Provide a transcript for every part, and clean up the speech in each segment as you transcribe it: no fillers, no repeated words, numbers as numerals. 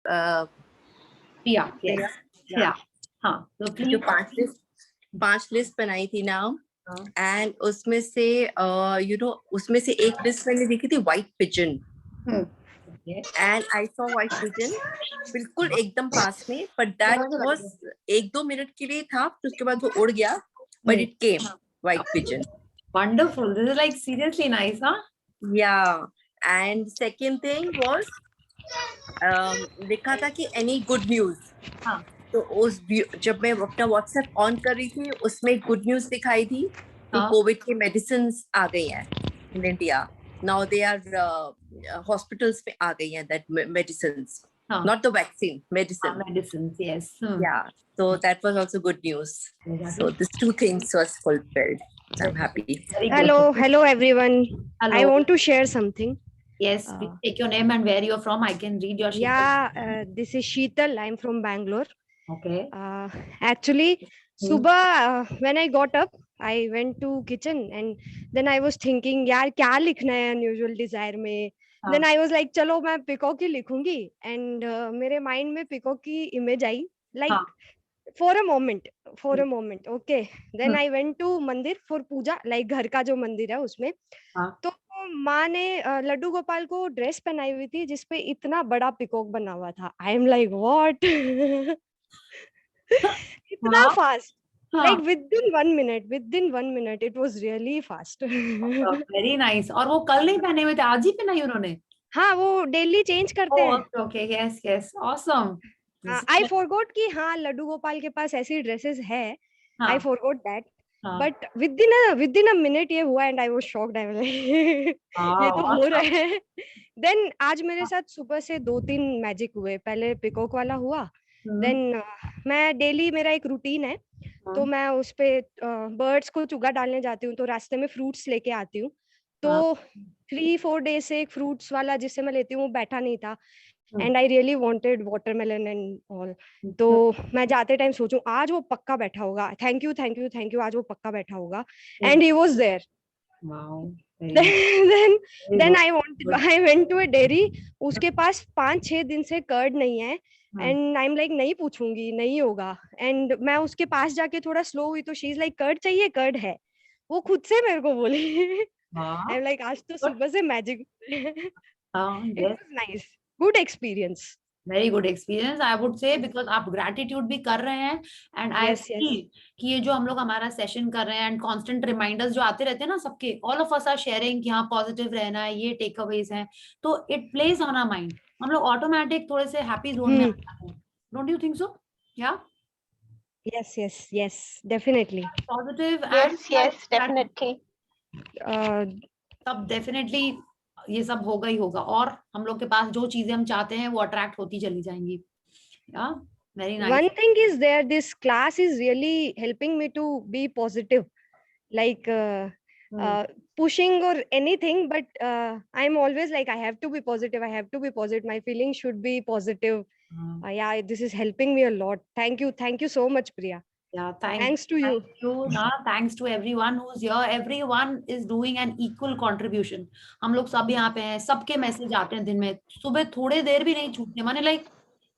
प्रिया, प्रिया, या हाँ, तो जो प्लीज 5 लिस्ट बनाई थी ना, हाँ, एंड उसमें से उसमें से एक लिस्ट मैंने देखी थी white pigeon, and I saw white pigeon बिल्कुल एकदम पास में, बट दैट वाज 1-2 मिनट के लिए था, फिर उसके बाद वो उड़ गया, but it came white pigeon. wonderful. This is like seriously nice, huh? Yeah, and second thing was लिखा था कि एनी गुड न्यूज. हाँ, तो जब मैं अपना व्हाट्सएप ऑन कर रही थी, उसमें गुड न्यूज दिखाई थी कि हाँ, कोविड की मेडिसिन आ गई हैं in India. Now they are hospitals में आ गई हैं दैट मेडिसिन, हाँ, not the vaccine, medicine. medicines, yes. Yeah, so that was also good news. So these two things was fulfilled. I'm happy. Very good. Hello everyone. I Hello. want to share something. Yes, please take your name and where you're from. I can read your sheet. This is Sheetal. I'm from Bangalore. Okay. Actually, subah when I got up, I went to kitchen and then I was thinking, यार क्या लिखना है unusual desire में. Then I was like, चलो मैं peacock ही लिखूंगी, and मेरे mind में peacock की image I, like for a moment. Okay. Then I went to मंदिर for पूजा, like घर का जो मंदिर है उसमें. तो माँ ने लड्डू गोपाल को ड्रेस पहनाई हुई थी जिसपे इतना बड़ा पिकॉक बना हुआ था. I am like what. इतना fast, like within 1 minute it was really fast. Very nice. और वो कल नहीं पहने हुए थे, आज ही पहनाई उन्होंने. हाँ, वो डेली चेंज करते हैं. Okay, yes yes, awesome. I forgot कि हाँ लड्डू गोपाल के पास ऐसी ड्रेसेस है. I forgot that. But within a minute ये हुआ and I was shocked. I like ये तो हो रहा है. देन आज मेरे साथ सुबह से 2-3 मैजिक हुए. पहले पिकॉक वाला हुआ. देन मैं डेली, मेरा एक रूटीन है, तो मैं उस पे बर्ड्स को चुगा डालने जाती हूँ, तो रास्ते में फ्रूट्स लेके आती हूँ. तो 3-4 डेज से एक फ्रूट्स वाला जिससे मैं लेती हूँ वो बैठा नहीं था, and I really wanted watermelon and all. तो मैं जाते टाइम सोचूं आज वो पक्का बैठा होगा, थैंक यू आज वो पक्का बैठा होगा, and he was there. then I went to a dairy. उसके पास 5-6 दिन से कर्ड नहीं है, एंड आई एम लाइक नहीं पूछूंगी, नहीं होगा. एंड मैं उसके पास जाके थोड़ा स्लो हुई तो शी इज लाइक कर्ड चाहिए, कर्ड है. वो खुद से मेरे को बोली. आई एम लाइक आज तो सुबह से magic. It was nice, good experience. Very good experience I would say, because आप ग्रेटिट्यूड भी कर रहे हैं. एंड आई फील कि ये जो हम लोग हमारा सेशन कर रहे हैं एंड कांस्टेंट रिमाइंडर्स जो आते रहते हैं ना सबके, all of us are sharing कि हाँ पॉजिटिव रहना है, ये टेक अवेज हैं, तो it plays on our mind. हम लोग ऑटोमेटिक थोड़े से हैप्पी जोन में आ जाते हैं. Don't you think so? या yes, definitely. Positive yes definitely. तब डेफिनेटली ये सब होगा ही होगा, और हम लोग के पास जो चीजें हम चाहते हैं वो अट्रैक्ट होती चली जाएंगी. Very nice. One thing is there, this class is really helping me to be positive, like pushing or anything, but I'm always like I have to be positive, my feelings should be positive. Yeah, this is helping me a lot. Thank you so much, Priya. Yeah, thanks to you. Thanks to everyone who's here. Everyone is doing an equal contribution. हम लोग सब यहाँ पे हैं, सबके message आते हैं दिन में, सुबह थोड़े देर भी नहीं छूटते, माने लाइक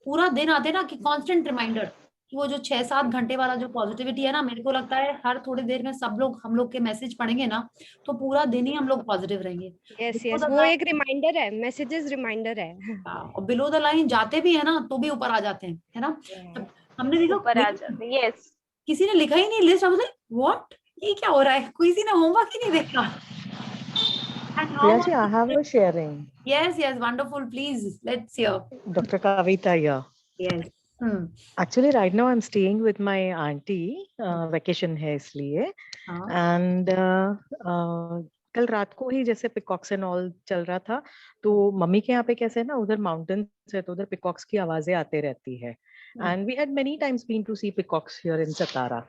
पूरा दिन आते ना कि कांस्टेंट रिमाइंडर कि वो जो 6-7 घंटे वाला जो पॉजिटिविटी है ना, मेरे को लगता है हर थोड़ी देर में सब लोग हम लोग के मैसेज पढ़ेंगे ना तो पूरा दिन ही हम लोग पॉजिटिव रहेंगे. yes, वो एक रिमाइंडर है, मैसेजेस रिमाइंडर है. और बिलो द लाइन जाते भी है ना तो भी ऊपर आ जाते हैं, है ना. हमने देखा ऊपर आ जाते. yes, किसी ने लिखा ही नहीं लिस्ट. आई व्हाट, ये क्या हो रहा है, किसी ने होमवर्क ही नहीं देखा. Priyaji, I have a sharing. Yes, wonderful. Please, let's hear. Dr. Kavita here. Yes. Actually, right now I'm staying with my auntie. Vacation है इसलिए. And कल रात को ही जैसे पिकॉक्स एंड ऑल चल रहा था, तो मम्मी के यहाँ पे कैसे है ना, उधर माउंटेन्स है तो उधर पिकॉक्स की आवाजें आते रहती है. And we had many times been to see peacocks here in Satara.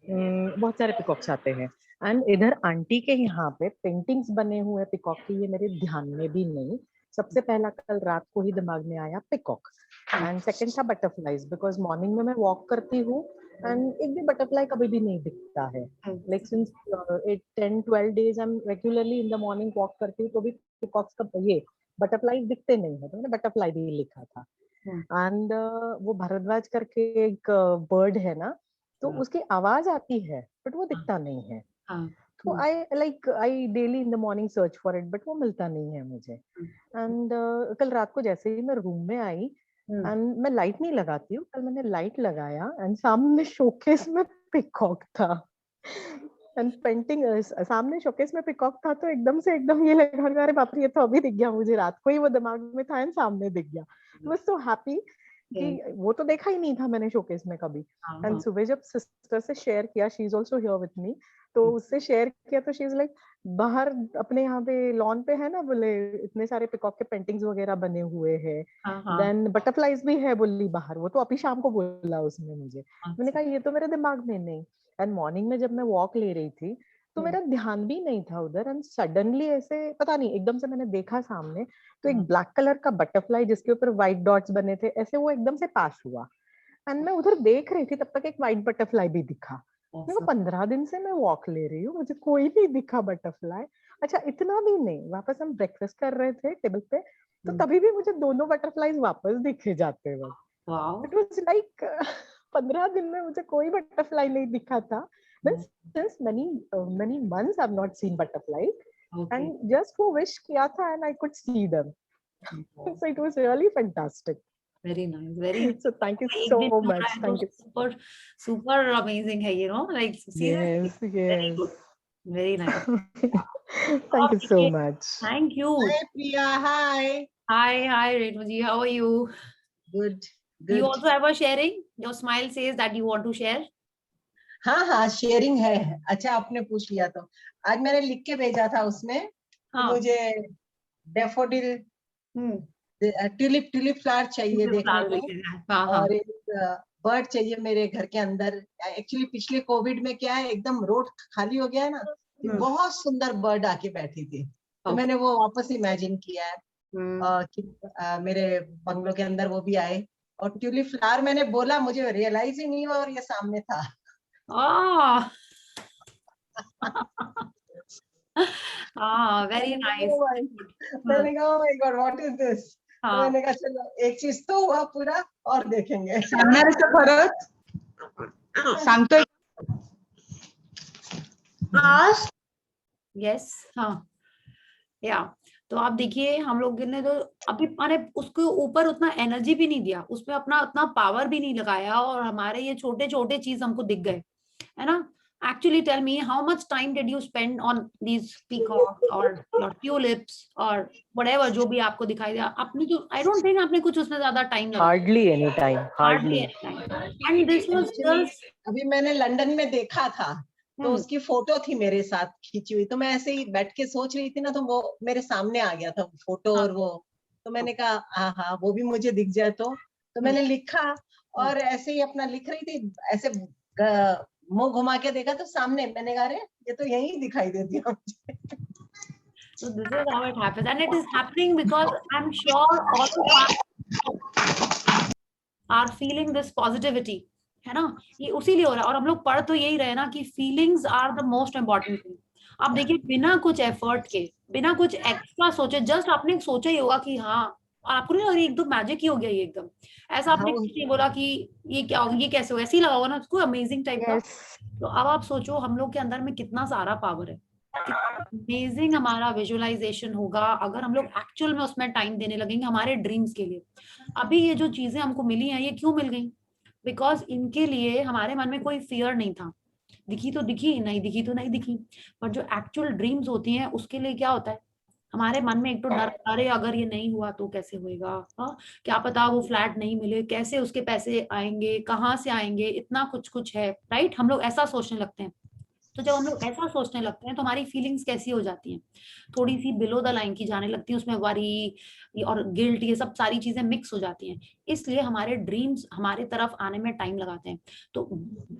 बहुत सारे पिकॉक्स आते हैं. एंड इधर आंटी के यहाँ पे पेंटिंग्स बने हुए पिकॉक की, ये मेरे ध्यान में भी नहीं. सबसे पहला कल रात को ही दिमाग में आया पिकॉक, एंड सेकंड था बटरफ्लाईज, बिकॉज मॉर्निंग में मैं वॉक करती हूँ एंड एक भी बटरफ्लाई कभी भी नहीं दिखता है. Like since 10-12 days I am regularly in the morning walk करती हूँ, तो भी पिकॉक्स का ये बटरफ्लाई दिखते नहीं है, तो मैंने बटरफ्लाई भी लिखा था. एंड वो भारद्वाज करके एक बर्ड है ना, तो उसकी आवाज आती है बट वो दिखता नहीं है। तो I daily in the morning search for it, but वो मिलता नहीं है मुझे। एंड कल रात को जैसे ही मैं रूम में आई, एंड मैं लाइट नहीं लगाती हूँ, कल मैंने लाइट लगाया एंड सामने शोकेस में पिकॉक था। एंड पेंटिंग सामने शोकेस में पिकॉक था, तो एकदम ये लगा, अरे बाप रे, ये तो अभी दिख गया मुझे, रात को ही वो दिमाग में था एंड सामने दिख गया। आई वाज सो हैप्पी कि वो तो देखा ही नहीं था मैंने शोकेस में कभी। एंड सुबह जब सिस्टर से शेयर किया, she is also here with me, तो उससे शेयर किया तो शी इज लाइक, बाहर अपने यहाँ पे लॉन पे है ना, बोले इतने सारे पिकॉक के पेंटिंग्स वगैरह बने हुए हैं, देन बटरफ्लाईज भी है बोली बाहर। वो तो अभी शाम को बोला उसने मुझे। मैंने कहा ये तो मेरे दिमाग में नहीं। एंड मॉर्निंग में जब मैं वॉक ले रही थी तो मेरा ध्यान भी नहीं था उधर, एंड सडनली ऐसे पता नहीं एकदम से मैंने देखा सामने, तो एक ब्लैक कलर का बटरफ्लाई जिसके ऊपर व्हाइट डॉट्स बने थे, ऐसे वो एकदम से पास हुआ। एंड मैं उधर देख रही थी, तब तक एक व्हाइट बटरफ्लाई भी दिखा। मेरे को 15 दिन से मैं वॉक ले रही हूँ, मुझे कोई नहीं दिखा बटरफ्लाई। अच्छा, इतना भी नहीं, वापस हम ब्रेकफास्ट कर रहे थे टेबल पे, तो तभी भी मुझे दोनों बटरफ्लाईज वापस दिखे जाते वक्त। इट वाज लाइक 15 दिन में मुझे कोई बटरफ्लाई नहीं दिखा था। Since many months I've not seen butterflies, and just for wish किया था and I could see them. So it was really fantastic. Very nice, very nice. So thank you so much. Thank you. Super amazing है, you know, like seriously. Yes. Very good, very nice. Thank you so much. Thank you. Hi Priya, hi. Hi Renu ji, how are you? Good. You also have a sharing? Your smile says that you want to share. हाँ sharing है। अच्छा, आपने पूछ लिया तो आज मैंने लिख के भेजा था उसमें। मुझे डेफोडिल ट्यूलिप फ्लावर चाहिए देखने को, और एक बर्ड चाहिए मेरे घर के अंदर। एक्चुअली पिछले कोविड में क्या है, एकदम रोड खाली हो गया है ना, बहुत सुंदर बर्ड आके बैठी थी, तो मैंने वो वापस इमेजिन किया है कि मेरे बंगलो के अंदर वो भी आए। और ट्यूलिप फ्लावर मैंने बोला, मुझे रियलाइज ही नहीं हुआ और ये सामने था। Very nice. मैंने कहा, oh my God, what is this? मैंने कहा चलो एक चीज तो हुआ पूरा, और देखेंगे। Yes, हाँ, या तो आप देखिए, हम लोग ने तो अभी माने उसके ऊपर उतना एनर्जी भी नहीं दिया, उसमें अपना उतना पावर भी नहीं लगाया, और हमारे ये छोटे छोटे चीज हमको दिख गए, है ना। Actually tell me, how much time did you spend on these peacocks or your tulips or whatever जो भी आपको दिखाई दिया? आपने जो, I don't think आपने कुछ उसमें ज्यादा टाइम लगाया। Hardly any time. Hardly any time. And this was just, अभी मैंने लंदन में देखा था, तो उसकी फोटो थी मेरे साथ खींची हुई, तो मैं ऐसे ही बैठ के सोच रही थी ना, तो वो मेरे सामने आ गया था फोटो, और वो तो मैंने कहा हाँ वो भी मुझे दिख जाए तो मैंने लिखा, और ऐसे ही अपना लिख रही थी, ऐसे मुंह घुमा के देखा तो सामने, मैंने कहा अरे ये तो यहीं दिखाई देती है मुझे। So this is how it happens, and it is happening because I'm sure all of us are feeling this positivity, है ना, ये उसीलिए हो रहा है। और हम लोग पढ़ तो यही रहे ना कि feelings are the most important thing। आप देखिए, बिना कुछ एफर्ट के, बिना कुछ एक्स्ट्रा सोचे, जस्ट आपने सोचा ही होगा कि हाँ, और आपको नहीं लग रही एकदम मैजिक ही हो गया ये, एकदम ऐसा आपने कुछ नहीं बोला कि ये क्या होगा, ये कैसे होगा, ऐसे ही लगा होगा ना उसको, अमेजिंग टाइप का। तो अब आप सोचो हम लोग के अंदर में कितना सारा पावर है, अमेजिंग हमारा विजुअलाइजेशन होगा अगर हम लोग एक्चुअल में उसमें टाइम देने लगेंगे हमारे ड्रीम्स के लिए। अभी ये जो चीजें हमको मिली हैं, ये क्यों मिल गई? बिकॉज इनके लिए हमारे मन में कोई फियर नहीं था। दिखी तो दिखी, नहीं दिखी तो नहीं दिखी, पर जो एक्चुअल ड्रीम्स होती हैं उसके लिए क्या होता है, हमारे मन में एक तो डर, अरे अगर ये नहीं हुआ तो कैसे होएगा, हाँ क्या पता वो फ्लैट नहीं मिले, कैसे उसके पैसे आएंगे, कहाँ से आएंगे, इतना कुछ है, राइट। हम लोग ऐसा सोचने लगते हैं। तो जब हम लोग ऐसा सोचने लगते हैं तो हमारी फीलिंग्स कैसी हो जाती हैं, थोड़ी सी बिलो द लाइन की जाने लगती है, उसमें वरी और गिल्ट, ये सब सारी चीजें मिक्स हो जाती हैं। इसलिए हमारे ड्रीम्स हमारे तरफ आने में टाइम लगाते हैं। तो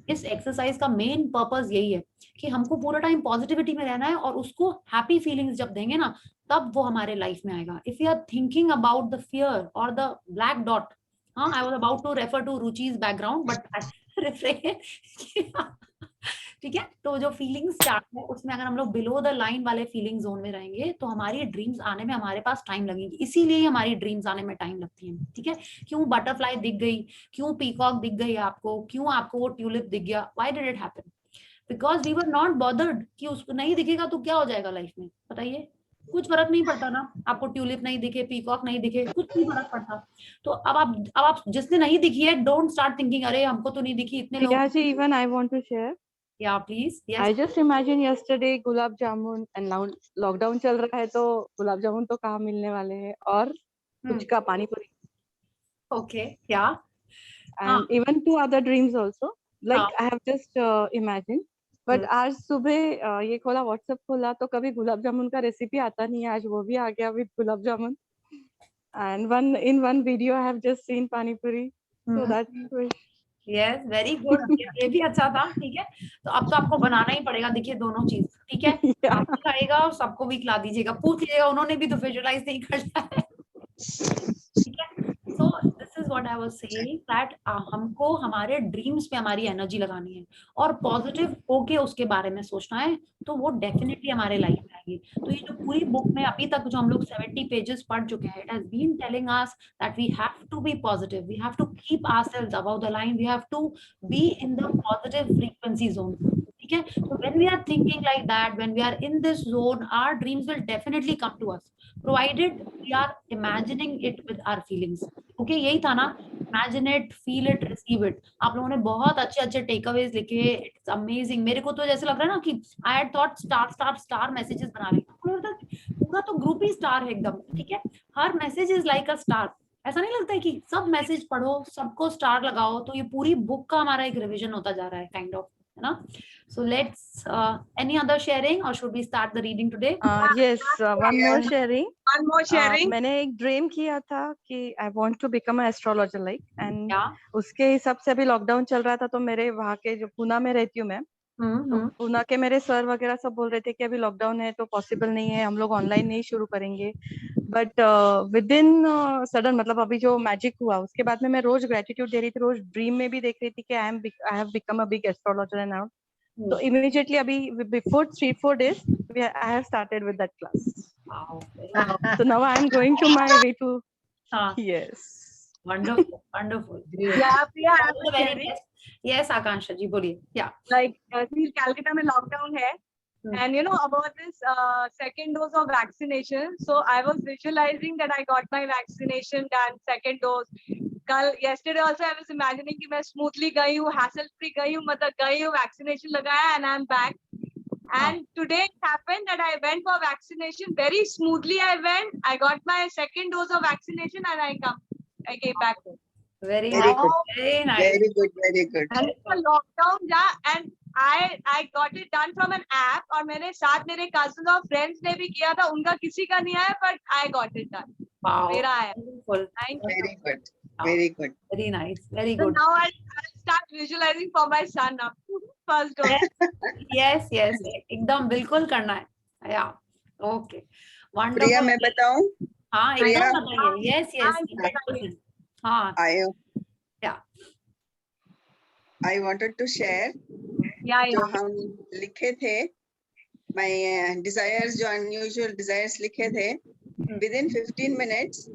इस एक्सरसाइज का मेन पर्पस यही है कि हमको पूरा टाइम पॉजिटिविटी में रहना है, और उसको हैप्पी फीलिंग्स जब देंगे ना, तब वो हमारे लाइफ में आएगा। If you are thinking about the fear और द ब्लैक डॉट, हाँ, I was about to refer to Ruchi's background, but I refrain ठीक है, तो जो फीलिंग्स चार्ट है उसमें अगर हम लोग बिलो द लाइन वाले फीलिंग जोन में रहेंगे तो हमारी ड्रीम्स आने में हमारे पास टाइम लगेगी, इसीलिए ही हमारी ड्रीम्स आने में टाइम लगती है। ठीक है, क्यों बटरफ्लाई दिख गई, क्यों पीकॉक दिख गई आपको, क्यों आपको वो ट्यूलिप दिख गया, why did it happen? Because we were not bothered कि उसको नहीं दिखेगा तो क्या हो जाएगा लाइफ में, बताइए? कुछ फर्क नहीं पड़ता ना, आपको ट्यूलिप नहीं दिखे, पीकॉक नहीं दिखे, कुछ नहीं फर्क पड़ता। तो अब आप जिसने नहीं दिखी है, डोंट स्टार्ट थिंकिंग अरे हमको तो नहीं दिखी, इतने लोग। Priya ji, even I want to share. या please. Yes, I just imagine yesterday gulab jamun and now lockdown चल रहा है तो गुलाब जामुन तो कहाँ मिलने वाले हैं, और पुचका, पानी पूरी, ओके, या and even two other dreams also. Like हाँ. I have just imagined. But आज सुबह ये खोला, WhatsApp खोला तो कभी गुलाब जामुन का रेसिपी आता नहीं है, आज वो भी आ गया with gulab jamun. And one video I have just seen pani puri. So that's yes, very good, ये भी अच्छा था। ठीक है, तो अब तो आपको बनाना ही पड़ेगा, देखिए दोनों चीज। ठीक है, आप भी खाएगा और सबको भी खिला दीजिएगा, पूछ लीजिएगा उन्होंने भी तो विजुअलाइज नहीं करना है। ठीक है, so this is what I was saying that हमको हमारे ड्रीम्स पे हमारी एनर्जी लगानी है और पॉजिटिव होके उसके बारे में सोचना है, तो वो डेफिनेटली हमारे लाइफ में आएगी। तो ये जो पूरी बुक में अभी तक जो हम लोग 70 पेजेस पढ़ चुके हैं, it has been telling us that we have to be positive, we have to keep ourselves above the line, we have to be in the positive frequency zone. ठीक है, so when we are thinking like that, when we are in this zone, our dreams will definitely come to us, provided we are imagining it with our feelings. Okay, यही था ना, imagine it, feel it, receive it. आप लोगों ने बहुत अच्छे अच्छे takeaways लिखे, इट्स अमेजिंग। मेरे को तो जैसे लग रहा है ना कि I had thought star star star messages बना रही, पूरा तो ग्रुप ही स्टार है एकदम। ठीक है, हर message is like a star. ऐसा नहीं लगता है कि सब मैसेज पढ़ो, सबको स्टार लगाओ, तो ये पूरी बुक का हमारा एक रिवीजन होता जा रहा है, काइंड ऑफ, है ना? So let's any other sharing or should we start the reading today? Yes, one more sharing. One more sharing. मैंने एक ड्रीम किया था कि I want to become an astrologer like, and Yeah. उसके हिसाब से अभी लॉकडाउन चल रहा था, तो मेरे वहाँ के, जो पुणे में रहती हूँ मैं, तो पुणे के मेरे सर वगैरह सब बोल रहे थे कि अभी लॉकडाउन है तो पॉसिबल नहीं है, हम लोग ऑनलाइन नहीं शुरू करेंगे। बट विद इन सडन, मतलब अभी जो मैजिक हुआ उसके बाद में मैं रोज ग्रेटिट्यूड दे रही थी, रोज ड्रीम में भी देख रही थी कि I have become a big astrologer and now. So immediately अभी before 3-4 days I have started with that class. Wow. So now I am going to my way to. Yes. Wonderful, wonderful. Yeah, Priya, All the very best. Yes, Akansha ji, बोलिए. Yeah. Like Calcutta में lockdown है, and you know about this second dose of vaccination. So I was visualizing that I got my vaccination done, second dose. Yesterday also I was imagining कि मैं smoothly गई हूँ, hassle free गई हूँ, मतलब गई हूँ, vaccination लगाया, and I'm back. And today it happened that I went for vaccination very smoothly. I went, I got my second dose of vaccination, and I came back home. Very nice. Very nice. Very good, very good. And for lockdown जा, and I got it done from an app, और मेरे साथ मेरे cousins और friends ने भी किया था, उनका किसी का नहीं आया, but I got it done. Wow. मेरा आया. Wonderful. Thank you. Very good. Very good. Very nice. Very So good. now I'll start visualizing for my son now. First dose. Yes, yes. एकदम बिल्कुल करना है. Yeah. Okay. Wonderful. प्रिया मैं बताऊं? हाँ, एकदम बताइए. Yes, yes. 100%. हाँ. Yeah. I wanted to share. Yeah, जो हम लिखे थे, my desires, जो unusual desires लिखे थे, within 15 minutes.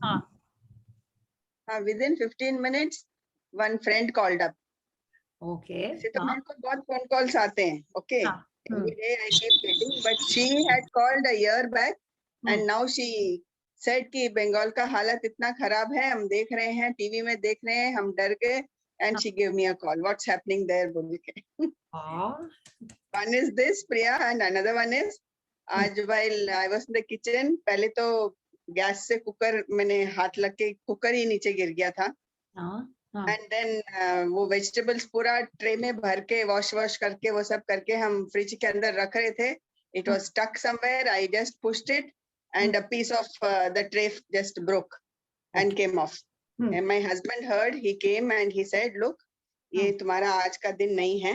हाँ. Within 15 minutes, one friend called up. Okay. ऐसे तो मेरे को बहुत phone calls आते हैं. Okay. Every day I keep getting, but she had called a year back, and now she said कि बंगाल का हालत इतना खराब है, हम देख रहे हैं, टीवी में देख रहे हैं, हम डर गए, and she gave me a call. What's happening there, बोल के. One is this, Priya, and another one is आज while I was in the kitchen, पहले तो गैस से कुकर मैंने हाथ लग के कुकर ही नीचे गिर गया था. एंड देन वो वेजिटेबल्स पूरा ट्रे में भर के वॉश करके वो सब करके हम फ्रिज के अंदर रख रहे थे. It was stuck somewhere. I just pushed it and a piece of the tray just broke and came off. And my husband heard. He came and he said, look, ये तुम्हारा आज का दिन नहीं है,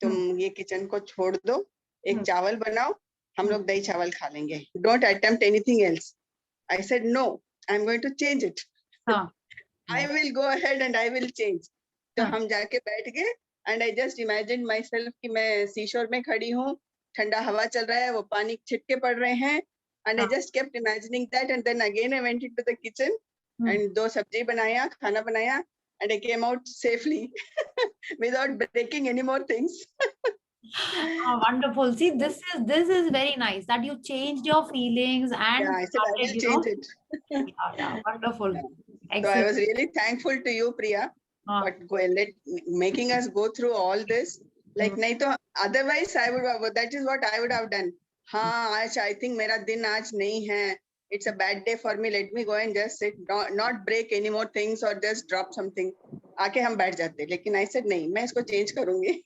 तुम ये किचन को छोड़ दो, एक चावल बनाओ, हम लोग दही चावल खा लेंगे. Don't attempt anything else. I said, no, I'm going to change it. I will go ahead and I will change. तो हम जाके बैठ गए and I just imagined myself कि मैं seashore में खड़ी हूँ, ठंडा हवा चल रहा है, वो पानी छिटके पड़ रहे हैं, and I just kept imagining that, and then again I went into the kitchen and 2 सब्जी बनाया, खाना बनाया, and I came out safely without breaking any more things. Oh, wonderful. See, this is very nice that you changed your feelings and Yeah, I said I will change it. Yeah, wonderful. So I Excellent. was really thankful to you, Priya, but making us go through all this. Like नहीं तो otherwise I would, that is what I would have done. हाँ, आज I think मेरा दिन आज नहीं है. It's a bad day for me. Let me go and just sit, not break any more things or just drop something. आके हम बैठ जाते. लेकिन I said नहीं, मैं इसको change करूँगी.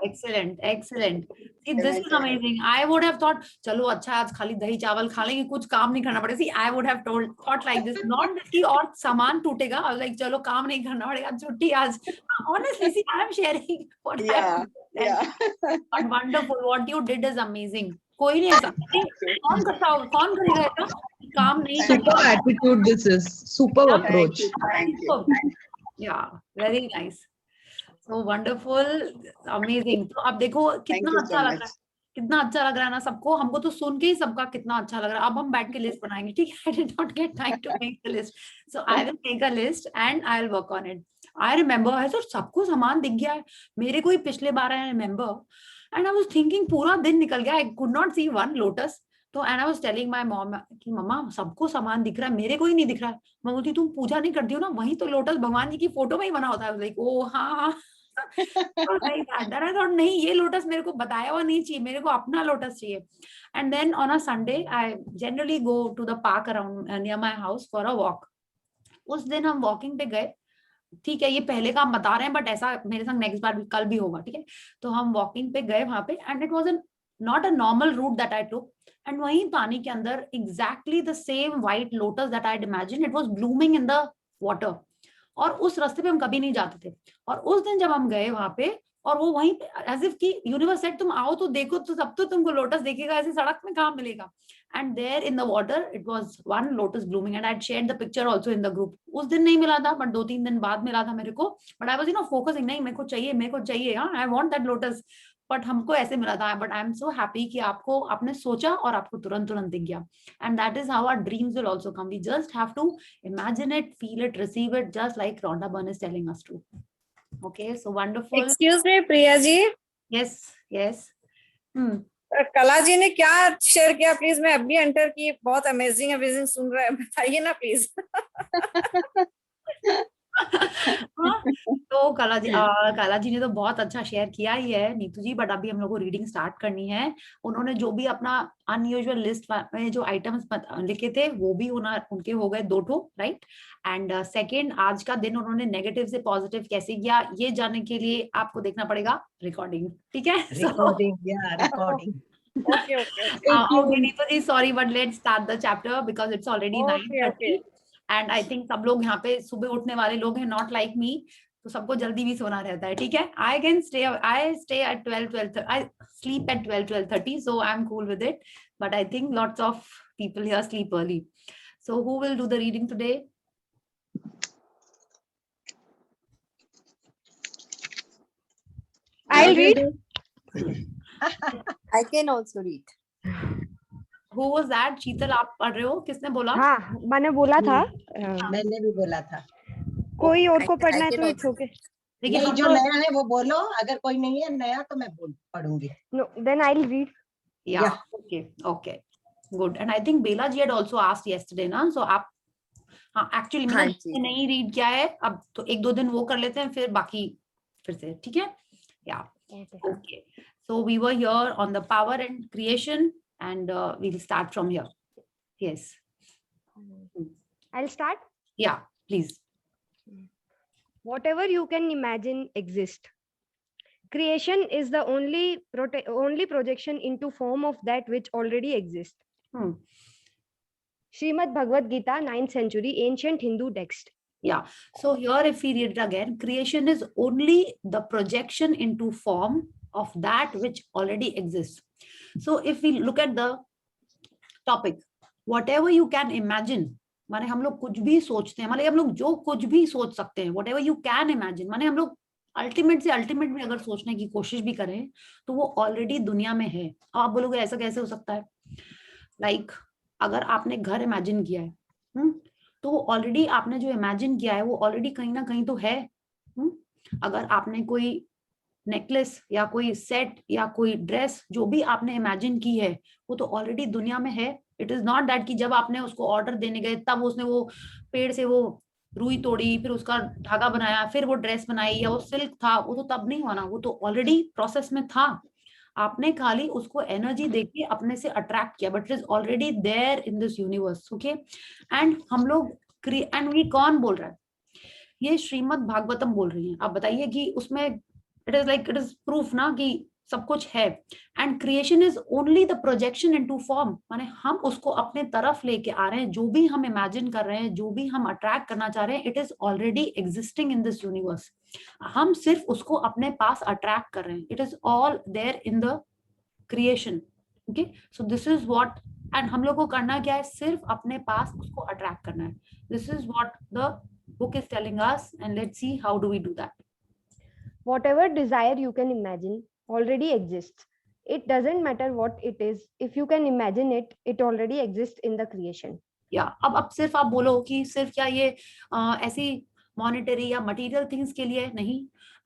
Excellent, excellent. See, this is amazing. I would have thought, चलो अच्छा आज खाली दही चावल खा लेंगे, कुछ काम नहीं करना पड़ेगा. See, I would have thought like this. Not that कि और सामान टूटेगा. I was like, चलो काम नहीं करना पड़ेगा, छुट्टी आज. Honestly, see, I am sharing what happened. Yeah. But wonderful. What you did is amazing. कोई नहीं ऐसा. कौन करता होगा? कौन करेगा ऐसा? काम नहीं. Super attitude. This is super approach. Thank you. Yeah, very nice. So wonderful, amazing. तो अब देखो कितना अच्छा लग रहा है, कितना अच्छा लग रहा है ना सबको. हमको तो सुन के ही सबका कितना अच्छा लग रहा है. अब हम बैठ के लिस्ट बनाएंगे, ठीक है? I did not get time to make the list, so I will make a list and I'll work on it. I remember है सर सबको सामान दिख गया है, मेरे को ही पिछले बार I remember, and I was thinking पूरा दिन निकल गया. I could not see one lotus. तो and I was telling my mom कि मम्मा सबको सामान दिख रहा है, मेरे को ही नहीं दिख रहा है. मैं बोलती तुम पूजा नहीं करती हो ना, वही तो लोटस भगवान जी की फोटो में ही बना होता है. लाइक ओ हाँ. नहीं ये लोटस मेरे को बताया हुआ नहीं चाहिए, मेरे को अपना लोटस चाहिए. And then on a Sunday I generally go to the park around near my house for a walk. उस दिन हम वॉकिंग पे गए, ठीक है? ये पहले का हम बता रहे हैं, बट ऐसा मेरे संग नेक्स्ट बार कल भी होगा, ठीक है? तो हम वॉकिंग पे गए वहां पे, and it was not a normal route that I took, and वहीं पानी के अंदर exactly the same white lotus that I imagine, it was blooming in the water. और उस रास्ते पे हम कभी नहीं जाते थे. और उस दिन जब हम गए वहां पे, और वो वहीं पे एज इफ की यूनिवर्स सेड तुम आओ तो देखो, तो सब तो तुमको लोटस देखेगा, ऐसे सड़क में कहाँ मिलेगा. And there in the water it was one lotus blooming, and I shared the picture also in the group. उस दिन नहीं मिला था, बट 2-3 दिन बाद मिला था मेरे को. बट आई वाज फोकसिंग, नहीं मेरे को चाहिए, I want that lotus. But हमको ऐसे मिला था. But I am so happy कि आपको, आपने सोचा और आपको तुरंत दिख गया. And that is how our dreams will also come. We just have to imagine it, feel it, receive it, just like Rhonda Byrne is telling us to. Okay, so wonderful. Excuse me, Priya ji. Yes. कला जी ने क्या share किया please? मैं अभी enter की, बहुत amazing सुन रहा है, बताइए ना प्लीज. तो कला जी ने तो बहुत अच्छा शेयर किया ही है नीतू जी. बट अभी हम लोग को रीडिंग स्टार्ट करनी है. उन्होंने जो भी अपना अनयूजुअल लिस्ट में जो आइटम्स लिखे थे वो भी उनके हो गए 2 राइट. एंड सेकंड, आज का दिन उन्होंने नेगेटिव से पॉजिटिव कैसे किया, ये जानने के लिए आपको देखना पड़ेगा रिकॉर्डिंग, ठीक है? Recording. Okay, Neetu ji, sorry, but let's start the chapter because it's already 9:30. And I think सब लोग यहाँ पे सुबह उठने वाले लोग हैं, नॉट लाइक मी, तो सबको जल्दी भी सोना रहता है, ठीक है? I stay at 12:30, I sleep at 12:30, so I'm cool with it, but I think lots of people here sleep early. So who will do the reading today? I'll read. I can also read. Who was that? शीतल, आप पढ़ रहे हो? किसने बोला? हाँ, मैंने बोला था. मैंने भी बोला था. कोई और को पढ़ना है तो इट्स ओके. लेकिन जो नया है वो बोलो, अगर कोई नहीं है नया तो मैं पढ़ूंगी. No, then I'll read. Yeah. Okay. Good. And I think Bela ji had also asked yesterday, ना? So आप, हाँ, actually मैंने नहीं read किया है. अब तो 1-2 दिन वो कर लेते हैं, फिर बाकी फिर से, ठीक है? Yeah. Okay. So we were here on the power and creation. And we'll start from here. Yes. I'll start. Yeah, please. Whatever you can imagine exists. Creation is the only projection into form of that which already exists. Srimad Bhagavad Gita, 9th century, ancient Hindu text. Yeah. So here, if we read it again, creation is only the projection into form of that which already exists. So if we look at the topic, whatever you can imagine, माने हम लोग कुछ भी सोचते हैं, माने हम लोग जो कुछ भी सोच सकते हैं, whatever you can imagine, माने हम लोग अल्टीमेट से अल्टीमेट भी अगर सोचने की कोशिश भी करें तो वो ऑलरेडी दुनिया में है। अब आप बोलोगे ऐसा कैसे हो सकता है? लाइक अगर आपने घर इमेजिन किया है, तो वो ऑलरेडी आपने जो इमेजिन किया है वो ऑलरेडी कहीं ना कहीं तो है। अगर आपने कोई नेकलेस या कोई सेट या कोई ड्रेस जो भी आपने इमेजिन की है वो तो ऑलरेडी दुनिया में है। इट इज नॉट दैट कि जब आपने उसको ऑर्डर देने गए तब उसने वो पेड़ से वो रुई तोड़ी, फिर उसका धागा बनाया, फिर वो ड्रेस बनाई, या वो सिल्क था, वो तो तब नहीं हुआ ना, वो तो ऑलरेडी प्रोसेस में था। आपने खाली उसको एनर्जी देके अपने से अट्रैक्ट किया, but it is already there in this universe. Okay, and हम लोग एंड ये कौन बोल रहा है? ये श्रीमद् भागवतम बोल रही है। आप बताइए कि उसमें इट इज प्रूफ ना कि सब कुछ है। And creation is only the projection into form, माने हम उसको अपने तरफ लेके आ रहे हैं। जो भी हम इमेजिन कर रहे हैं, जो भी हम अट्रैक्ट करना चाह रहे हैं, it is already existing in this universe. हम सिर्फ उसको अपने पास अट्रैक्ट कर रहे हैं। It is all there in the creation. Okay, so this is what, and हम लोग को करना क्या है? सिर्फ अपने पास उसको अट्रैक्ट करना है। This is what the book is telling us, and let's see how do we do that. Whatever desire you can imagine already exists. It doesn't matter what it is. If you can imagine it, it already exists in the creation. Yeah, अब सिर्फ आप बोलो कि सिर्फ क्या ये ऐसी monetary या मटेरियल थिंग्स के लिए नहीं।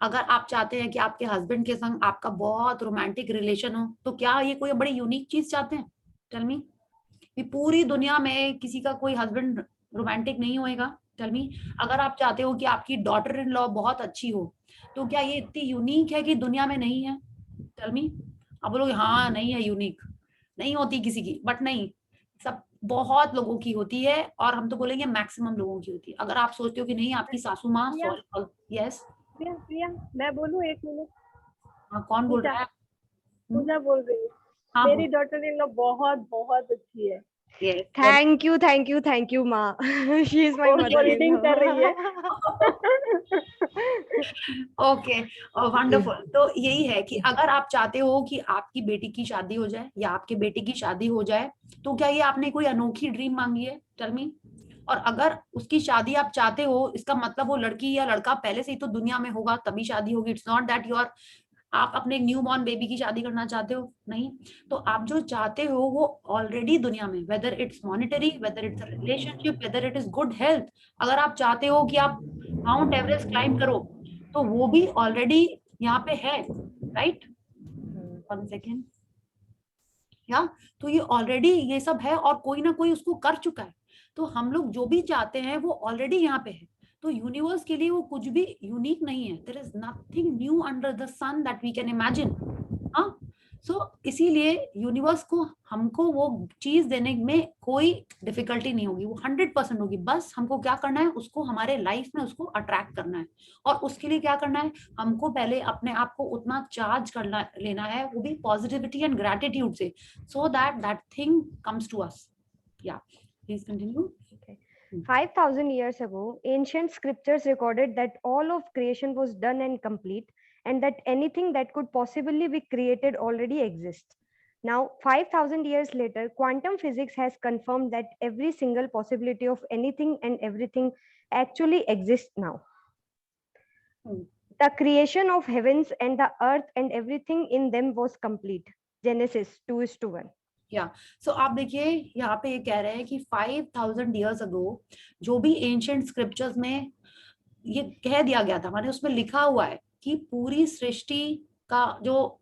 अगर आप चाहते हैं कि आपके हस्बैंड के संग आपका बहुत रोमांटिक रिलेशन हो, तो क्या ये कोई बड़ी यूनिक चीज चाहते हैं? टेल मी, पूरी दुनिया में किसी का कोई हस्बैंड रोमांटिक नहीं होएगा? टेल मी, अगर आप चाहते हो कि आपकी डॉटर इन लॉ बहुत अच्छी हो, तो क्या ये इतनी यूनिक है कि दुनिया में नहीं है? टेल मी, आप बोलोगे हाँ नहीं है, यूनिक नहीं होती किसी की, बट नहीं, सब बहुत लोगों की होती है, और हम तो बोलेंगे मैक्सिमम लोगों की होती है। अगर आप सोचते हो कि नहीं आपकी सासू माँ, यस प्रिया, मैं बोलूं 1 मिनट? हाँ, कौन बोल रहा है? पूजा बोल रही हूँ। हाँ, मेरी डॉटर इन लॉ बहुत बहुत अच्छी है। Yes. Thank you, Ma. She is my mother. कर रही है। Okay, wonderful. तो यही है कि अगर आप चाहते हो कि आपकी बेटी की शादी हो जाए या आपके बेटे की शादी हो जाए, तो क्या ये आपने कोई अनोखी ड्रीम मांगी है? Tell me. और अगर उसकी शादी आप चाहते हो, इसका मतलब वो लड़की या लड़का पहले से ही तो दुनिया में होगा, तभी शादी होगी। इट्स नॉट दैट आप अपने न्यू बॉर्न बेबी की शादी करना चाहते हो, नहीं। तो आप जो चाहते हो वो ऑलरेडी दुनिया में, whether it's monetary, whether it's relationship, weather it is good health. अगर आप चाहते हो कि आप माउंट एवरेस्ट क्लाइंब करो, तो वो भी ऑलरेडी यहाँ पे है, राइट? 1 सेकेंड। या तो ये ऑलरेडी ये सब है, और कोई ना कोई उसको कर चुका है। तो हम लोग जो भी चाहते हैं वो ऑलरेडी यहाँ पे है। तो यूनिवर्स के लिए वो कुछ भी यूनिक नहीं है। There is nothing new under the sun that we can imagine. हाँ, सो इसीलिए यूनिवर्स को हमको वो चीज देने में कोई डिफिकल्टी नहीं होगी, वो 100% होगी। बस हमको क्या करना है, उसको हमारे लाइफ में उसको अट्रैक्ट करना है। और उसके लिए क्या करना है, हमको पहले अपने आप को उतना चार्ज करना लेना है, वो भी पॉजिटिविटी एंड ग्रेटिट्यूड से, so that thing comes to us. या please continue. 5,000 years ago, ancient scriptures recorded that all of creation was done and complete, and that anything that could possibly be created already exists. Now, 5,000 years later, quantum physics has confirmed that every single possibility of anything and everything actually exists now. The creation of heavens and the earth and everything in them was complete. Genesis 2:1. सो आप देखिए यहाँ पे ये कह रहे हैं कि 5,000 years ago जो भी एंशिएंट स्क्रिप्चर्स में ये कह दिया गया था, माने उसमें लिखा हुआ है कि पूरी सृष्टि का जो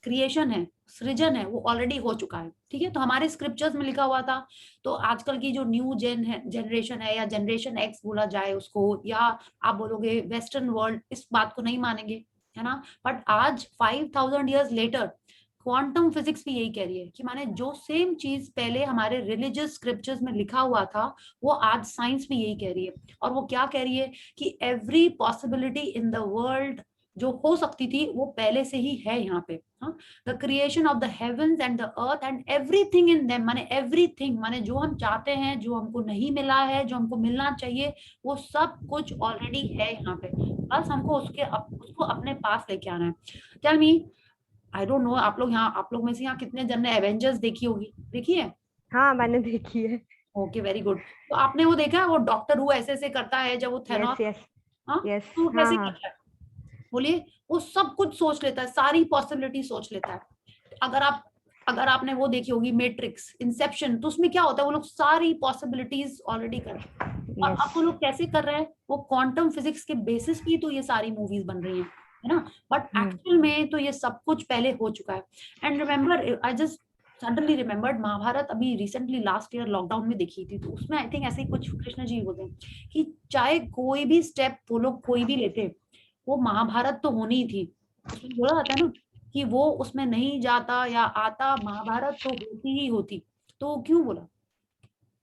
क्रिएशन है, सृजन है, वो ऑलरेडी हो चुका है। ठीक है, तो हमारे स्क्रिप्चर्स में लिखा हुआ था। तो आजकल की जो न्यू जनरेशन है, या जनरेशन एक्स बोला जाए उसको, या आप बोलोगे वेस्टर्न वर्ल्ड, इस बात को नहीं मानेंगे, है ना। बट आज 5,000 years लेटर क्वांटम फिजिक्स भी यही कह रही है कि माने जो सेम चीज पहले हमारे रिलीजियस स्क्रिप्चर्स में लिखा हुआ था, वो आज साइंस भी यही कह रही है। और वो क्या कह रही है कि every possibility in the world जो हो सकती थी वो पहले से ही है यहाँ पे। The creation of the heavens and the earth and everything in them, माने एवरीथिंग, माने जो हम चाहते हैं, जो हमको नहीं मिला है, जो हमको मिलना चाहिए, वो सब कुछ ऑलरेडी है यहाँ पे। बस हमको उसको अपने पास लेके आना है। Tell me, I don't know, आप लोग में से यहाँ कितने जन ने एवेंजर्स देखी होगी? देखी है? हाँ, मैंने देखी है। Okay, very good. तो आपने वो देखा, वो डॉक्टर हु ऐसे ऐसे करता है जब वो थेनोस, यस, तो कैसे हाँ, करता है? बोलिए, वो सब कुछ सोच लेता है, सारी पॉसिबिलिटी सोच लेता है। अगर आपने वो देखी होगी मैट्रिक्स, इंसेप्शन, तो उसमें क्या होता है, वो लोग सारी पॉसिबिलिटीज ऑलरेडी कर रहे हैं। और अब वो लोग कैसे कर रहे हैं, वो क्वांटम फिजिक्स के बेसिस पे तो ये सारी मूवीज बन रही हैं, है ना, बट एक्चुअल में तो ये सब कुछ पहले हो चुका है। And remember, I just suddenly remembered, Mahabharat अभी रिसेंटली लास्ट ईयर लॉकडाउन में देखी थी, तो उसमें आई थिंक ऐसे ही कुछ कृष्ण जी बोलते हैं कि चाहे कोई भी स्टेप वो लोग कोई भी लेते, वो महाभारत तो होनी ही थी। उसमें बोला जाता है ना कि वो उसमें नहीं जाता या आता, महाभारत तो होती ही होती। तो क्यों बोला,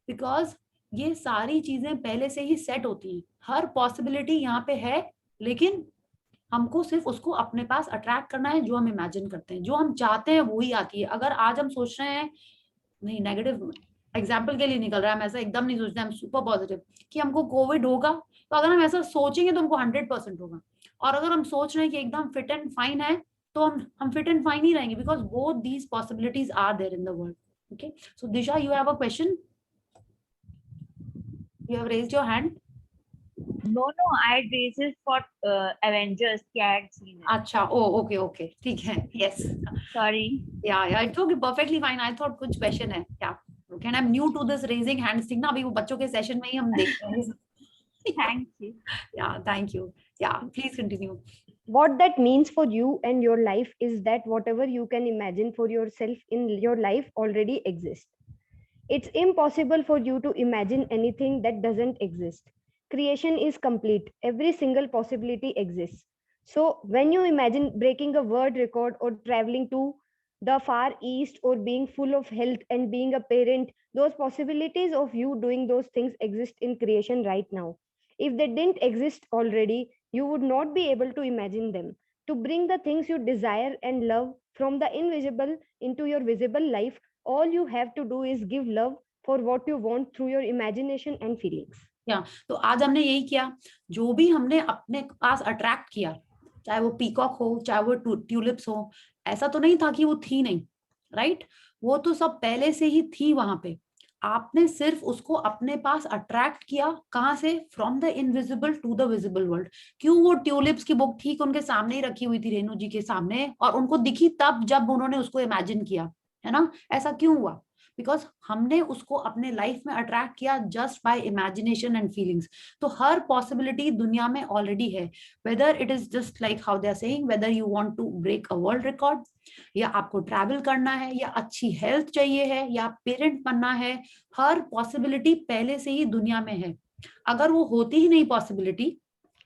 बिकॉज ये सारी चीजें पहले से ही सेट होती हैं, हर पॉसिबिलिटी यहाँ पे है, लेकिन हमको सिर्फ उसको अपने पास अट्रैक्ट करना है। जो हम इमेजिन करते हैं, जो हम चाहते हैं, वो ही आती है। अगर आज हम सोच रहे हैं, नहीं नेगेटिव एग्जाम्पल के लिए निकल रहा है, हम ऐसा एकदम नहीं सोचते, हम सुपर पॉजिटिव कि हमको कोविड होगा, तो अगर हम ऐसा सोचेंगे तो हमको 100% होगा। और अगर हम सोच रहे हैं कि एकदम फिट एंड फाइन है, तो हम फिट एंड फाइन ही रहेंगे, because both these possibilities are there in the world. Okay, so Disha, you have a question, you have raised your hand. No, I raised it for Avengers. क्या had seen it. अच्छा, oh, okay, ठीक है, yes. Sorry. Yeah, it's okay, perfectly fine. I thought कुछ question है, yeah. Okay, and I'm new to this raising hands thing ना, अभी वो बच्चों के सेशन में ही हम देखते हैं. Thank you. Yeah, thank you. Yeah, please continue. What that means for you and your life is that whatever you can imagine for yourself in your life already exists. It's impossible for you to imagine anything that doesn't exist. Creation is complete. Every single possibility exists. So when you imagine breaking a world record or traveling to the far east or being full of health and being a parent, those possibilities of you doing those things exist in creation right now. If they didn't exist already, you would not be able to imagine them. To bring the things you desire and love from the invisible into your visible life, all you have to do is give love for what you want through your imagination and feelings. तो आज हमने यही किया, जो भी हमने अपने पास अट्रैक्ट किया, चाहे वो पीकॉक हो, चाहे वो ट्यूलिप्स हो, ऐसा तो नहीं था कि वो थी नहीं, राइट? वो तो सब पहले से ही थी वहां पे। आपने सिर्फ उसको अपने पास अट्रैक्ट किया, कहाँ से? From the invisible to the visible world. क्यों? वो ट्यूलिप्स की बुक ठीक उनके सामने ही रखी हुई थी, रेणु जी के सामने, और उनको दिखी तब जब उन्होंने उसको इमेजिन किया, है ना? ऐसा क्यों हुआ? बिकॉज हमने उसको अपने लाइफ में अट्रैक्ट किया just by imagination and feelings. तो हर पॉसिबिलिटी दुनिया में ऑलरेडी है, whether it is just like how they are saying, whether you want to break a world record, या आपको ट्रैवल करना है, या अच्छी हेल्थ चाहिए है, या पेरेंट बनना है, हर पॉसिबिलिटी पहले से ही दुनिया में है। अगर वो होती ही नहीं पॉसिबिलिटी,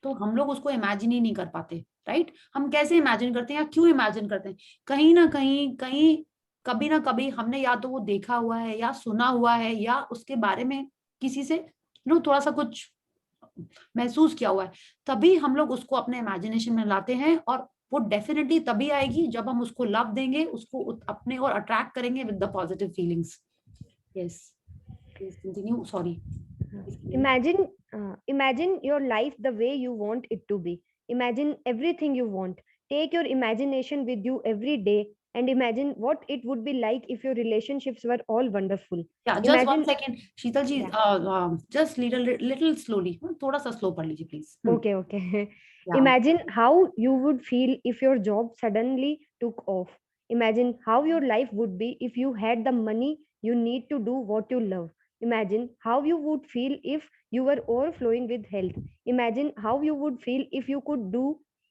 तो हम लोग उसको इमेजिन ही नहीं कर पाते, राइट? हम कैसे इमेजिन करते हैं या क्यों इमेजिन करते हैं? कहीं ना कहीं कभी ना कभी हमने या तो वो देखा हुआ है, या सुना हुआ है, या उसके बारे में किसी से थोड़ा सा कुछ महसूस किया हुआ है, तभी हम लोग उसको अपने इमेजिनेशन में लाते हैं। और वो डेफिनेटली तभी आएगी जब हम उसको लव देंगे, उसको अपने और अट्रैक्ट करेंगे with the positive feelings. Yes, please continue, sorry. Imagine your life the way you want it to be. Imagine everything you want. Take your imagination with you every day and imagine what it would be like if your relationships were all wonderful. Yeah, just one second, Sheetal ji, just little slowly, थोड़ा सा slow पढ़ लीजिए please. Okay. Yeah. Imagine how you would feel if your job suddenly took off. Imagine how your life would be if you had the money you need to do what you love. Imagine how you would feel if you were overflowing with health. Imagine how you would feel if you could do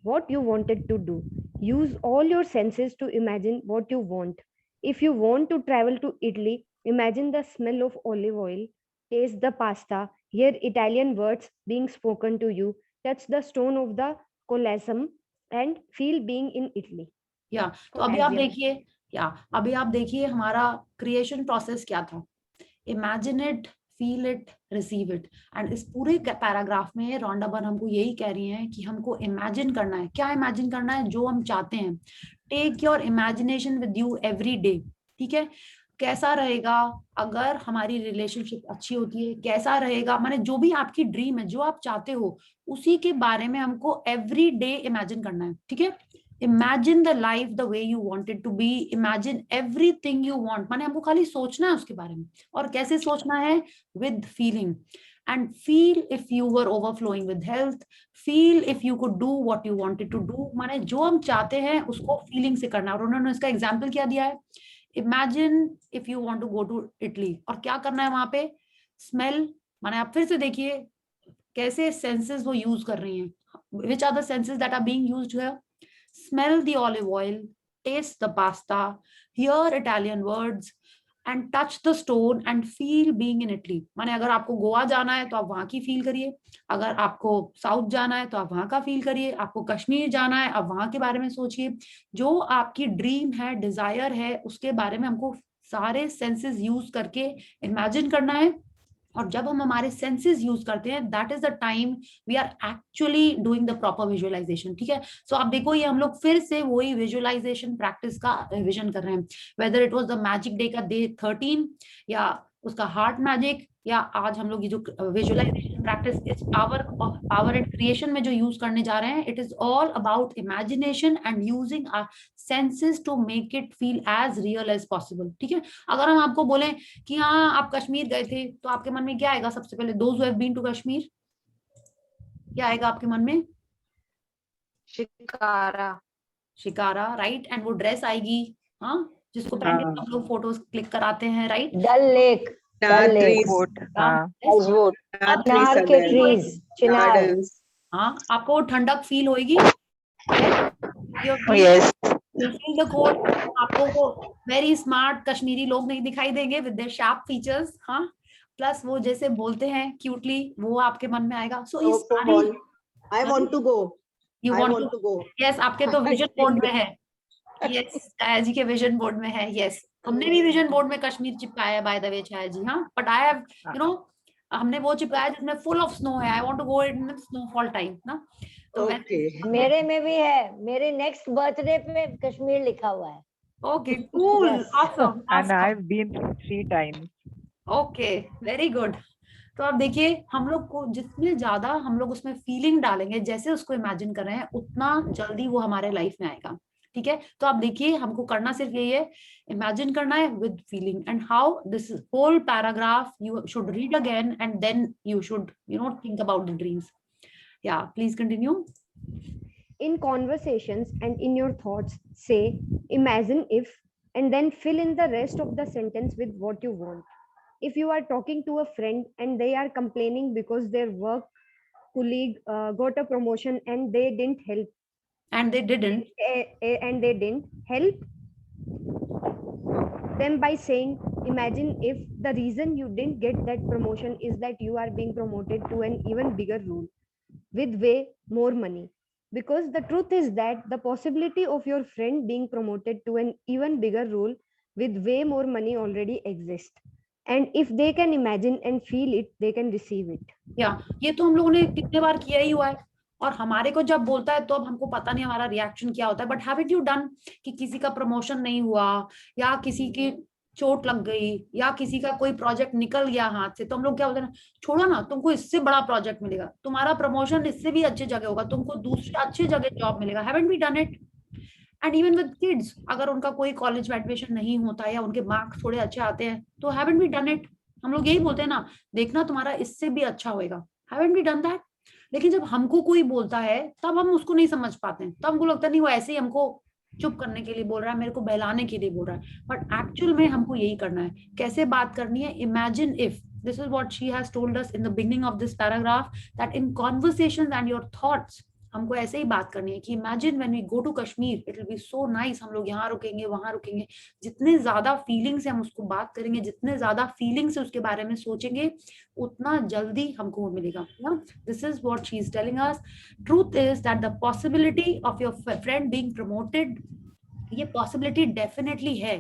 what you wanted to do. Use all your senses to imagine what you want. If you want to travel to Italy, imagine the smell of olive oil, taste the pasta, hear Italian words being spoken to you, touch the stone of the Colosseum and feel being in Italy. तो अभी आप देखिए हमारा creation process क्या था। Imagine it, feel it, receive it. And इस पूरे paragraph में रोंडा बर्न हमको यही कह रही हैं कि हमको इमेजिन करना है। क्या इमेजिन करना है? जो हम चाहते हैं। Take your imagination with you every day. ठीक है, कैसा रहेगा अगर हमारी रिलेशनशिप अच्छी होती है, कैसा रहेगा, माने जो भी आपकी ड्रीम है, जो आप चाहते हो, उसी के बारे में हमको एवरी डे इमेजिन करना है। ठीक है, imagine the life the way you want it to be, imagine everything you want, माने हमको खाली सोचना है उसके बारे में। और कैसे सोचना है? With feeling. and feel if you were overflowing with health, feel if you could do what you wanted to do. माने जो हम चाहते हैं उसको फीलिंग से करना है। और उन्होंने इसका एग्जाम्पल क्या दिया है, imagine if you want to go to Italy, और क्या करना है वहां पे, स्मेल, माने आप फिर से देखिए कैसे सेंसेस वो यूज कर रही हैं, which are the senses that are being used here, smell the olive oil, taste the pasta, hear Italian words and touch the stone and feel being in Italy. माने अगर आपको गोवा जाना है तो आप वहां की फील करिए, अगर आपको साउथ जाना है तो आप वहां का फील करिए, आपको कश्मीर जाना है आप वहां के बारे में सोचिए, जो आपकी ड्रीम है, डिजायर है, उसके बारे में हमको सारे सेंसेस यूज करके इमेजिन करना है। और जब हम हमारे सेंसेस यूज करते हैं, that is the time we are actually doing the proper visualisation. ठीक है, सो आप देखो ये हम लोग फिर से वही विजुअलाइजेशन प्रैक्टिस का रिविजन कर रहे हैं, whether it was the magic day का डे 13 या उसका हार्ट मैजिक, या आज हम लोग ये जो विजुअलाइजेशन प्रैक्टिस इस पावर एंड क्रिएशन में जो यूज करने जा रहे हैं, it is all about imagination and using our senses to make it feel as real as possible. ठीक है, अगर हम आपको बोलें कि हाँ आप कश्मीर गए थे, तो आपके मन में क्या आएगा सबसे पहले, those who have been to Kashmir, क्या आएगा आपके मन में, शिकारा, शिकारा, राइट, एंड वो ड्रेस आएगी, हाँ, जिसको पहन के सब लोग फोटोज क्लिक कराते हैं, राइट, डल लेक, चिनार के ट्रीज, चिनार, हाँ, आपको ठंडक फील होगी, यस, फील द कोल्ड, आपको वो वेरी स्मार्ट कश्मीरी लोग नहीं दिखाई देंगे विद देयर शार्प फीचर्स, हाँ, प्लस वो जैसे बोलते हैं क्यूटली, वो आपके मन में आएगा। सो इस सारी I want to go, you want to go, yes, आपके तो विजन बोर्ड में है, यस, छाया जी के विजन बोर्ड में है, यस, हमने भी विजन बोर्ड में कश्मीर चिपकाया है by the way Chhaya ji, हाँ, but I have you know हमने वो चिपकाया जिसमें फुल ऑफ स्नो है, I want to go in snowfall time ना, तो मेरे में भी है, मेरे नेक्स्ट बर्थडे पे कश्मीर लिखा हुआ है। Okay, cool, awesome, and I have been 3 times. Okay, very good. तो आप देखिए हम लोग को जितने ज्यादा हम लोग उसमें फीलिंग डालेंगे, जैसे उसको इमेजिन कर रहे हैं, उतना जल्दी वो हमारे लाइफ में आएगा। ठीक है, तो आप देखिए हमको करना सिर्फ यही है, इमेजिन करना है with feeling, and how this whole paragraph you should read again and then you should think about the dreams. या please continue. In conversations and in your thoughts, say, imagine if, and then fill in the rest of the sentence with what you want. If you are talking to a friend and they are complaining because their work colleague got a promotion and they didn't help, and they didn't help them by saying, imagine if the reason you didn't get that promotion is that you are being promoted to an even bigger role with way more money. Because the truth is that the possibility of your friend being promoted to an even bigger role with way more money already exists. And if they can imagine and feel it, they can receive it. ये तो हम लोगों ने कितने बार किया ही हुआ है, और हमारे को जब बोलता है तो अब हमको पता नहीं हमारा रिएक्शन क्या होता है, बट हैव यू डन कि किसी का प्रमोशन नहीं हुआ, या किसी की चोट लग गई, या किसी का कोई प्रोजेक्ट निकल गया हाथ से, तो हम लोग क्या बोलते हैं, छोड़ो ना, तुमको इससे बड़ा प्रोजेक्ट मिलेगा, तुम्हारा प्रमोशन इससे भी अच्छी जगह होगा, तुमको दूसरे अच्छी जगह जॉब मिलेगा। Haven't we done it? And even with kids, अगर उनका कोई कॉलेज में एडमिशन नहीं होता या उनके मार्क्स थोड़े अच्छे आते हैं, तो हैवंट वी डन इट? हम लोग यही बोलते हैं ना, देखना तुम्हारा इससे भी अच्छा होएगा। Haven't we done that? लेकिन जब हमको कोई बोलता है तब हम उसको नहीं समझ पाते हैं, तब हमको लगता नहीं वो ऐसे ही हमको चुप करने के लिए बोल रहा है, मेरे को बहलाने के लिए बोल रहा है, बट एक्चुअल में हमको यही करना है। कैसे बात करनी है? Imagine if, this is what she has told us in the beginning of this paragraph, that in conversations and your thoughts, हमको ऐसे ही बात करनी है कि imagine when we go to Kashmir it will be so nice, हम लोग यहाँ रुकेंगे, वहां रुकेंगे। जितने ज्यादा फीलिंग से हम उसको बात करेंगे, जितने ज्यादा फीलिंग से उसके बारे में सोचेंगे, उतना जल्दी हमको वो मिलेगा। This is what she is telling us. Truth is that the possibility of your friend being promoted, ये पॉसिबिलिटी डेफिनेटली है,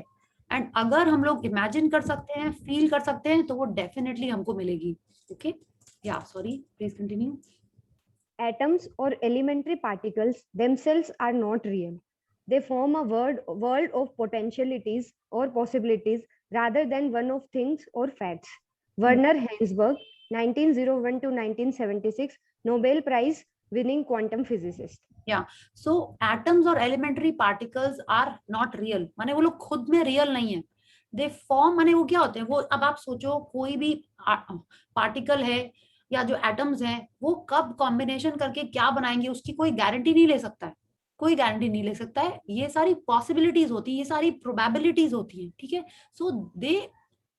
एंड अगर हम लोग इमेजिन कर सकते हैं, फील कर सकते हैं, तो वो डेफिनेटली हमको मिलेगी। ओके, या sorry, please continue. Atoms or elementary particles themselves are not real. They form a world of potentialities or possibilities rather than one of things or facts. Werner Heisenberg, 1901 to 1976, Nobel Prize winning quantum physicist. So atoms or elementary particles are not real. माने वो लोग खुद में real नहीं है। They form, माने वो क्या होते हैं, वो अब आप सोचो कोई भी पार्टिकल है, या जो एटम्स हैं वो कब कॉम्बिनेशन करके क्या बनाएंगे उसकी कोई गारंटी नहीं ले सकता है, कोई गारंटी नहीं ले सकता है। ये सारी पॉसिबिलिटीज होती है, ये सारी प्रोबेबिलिटीज होती हैं, ठीक है। सो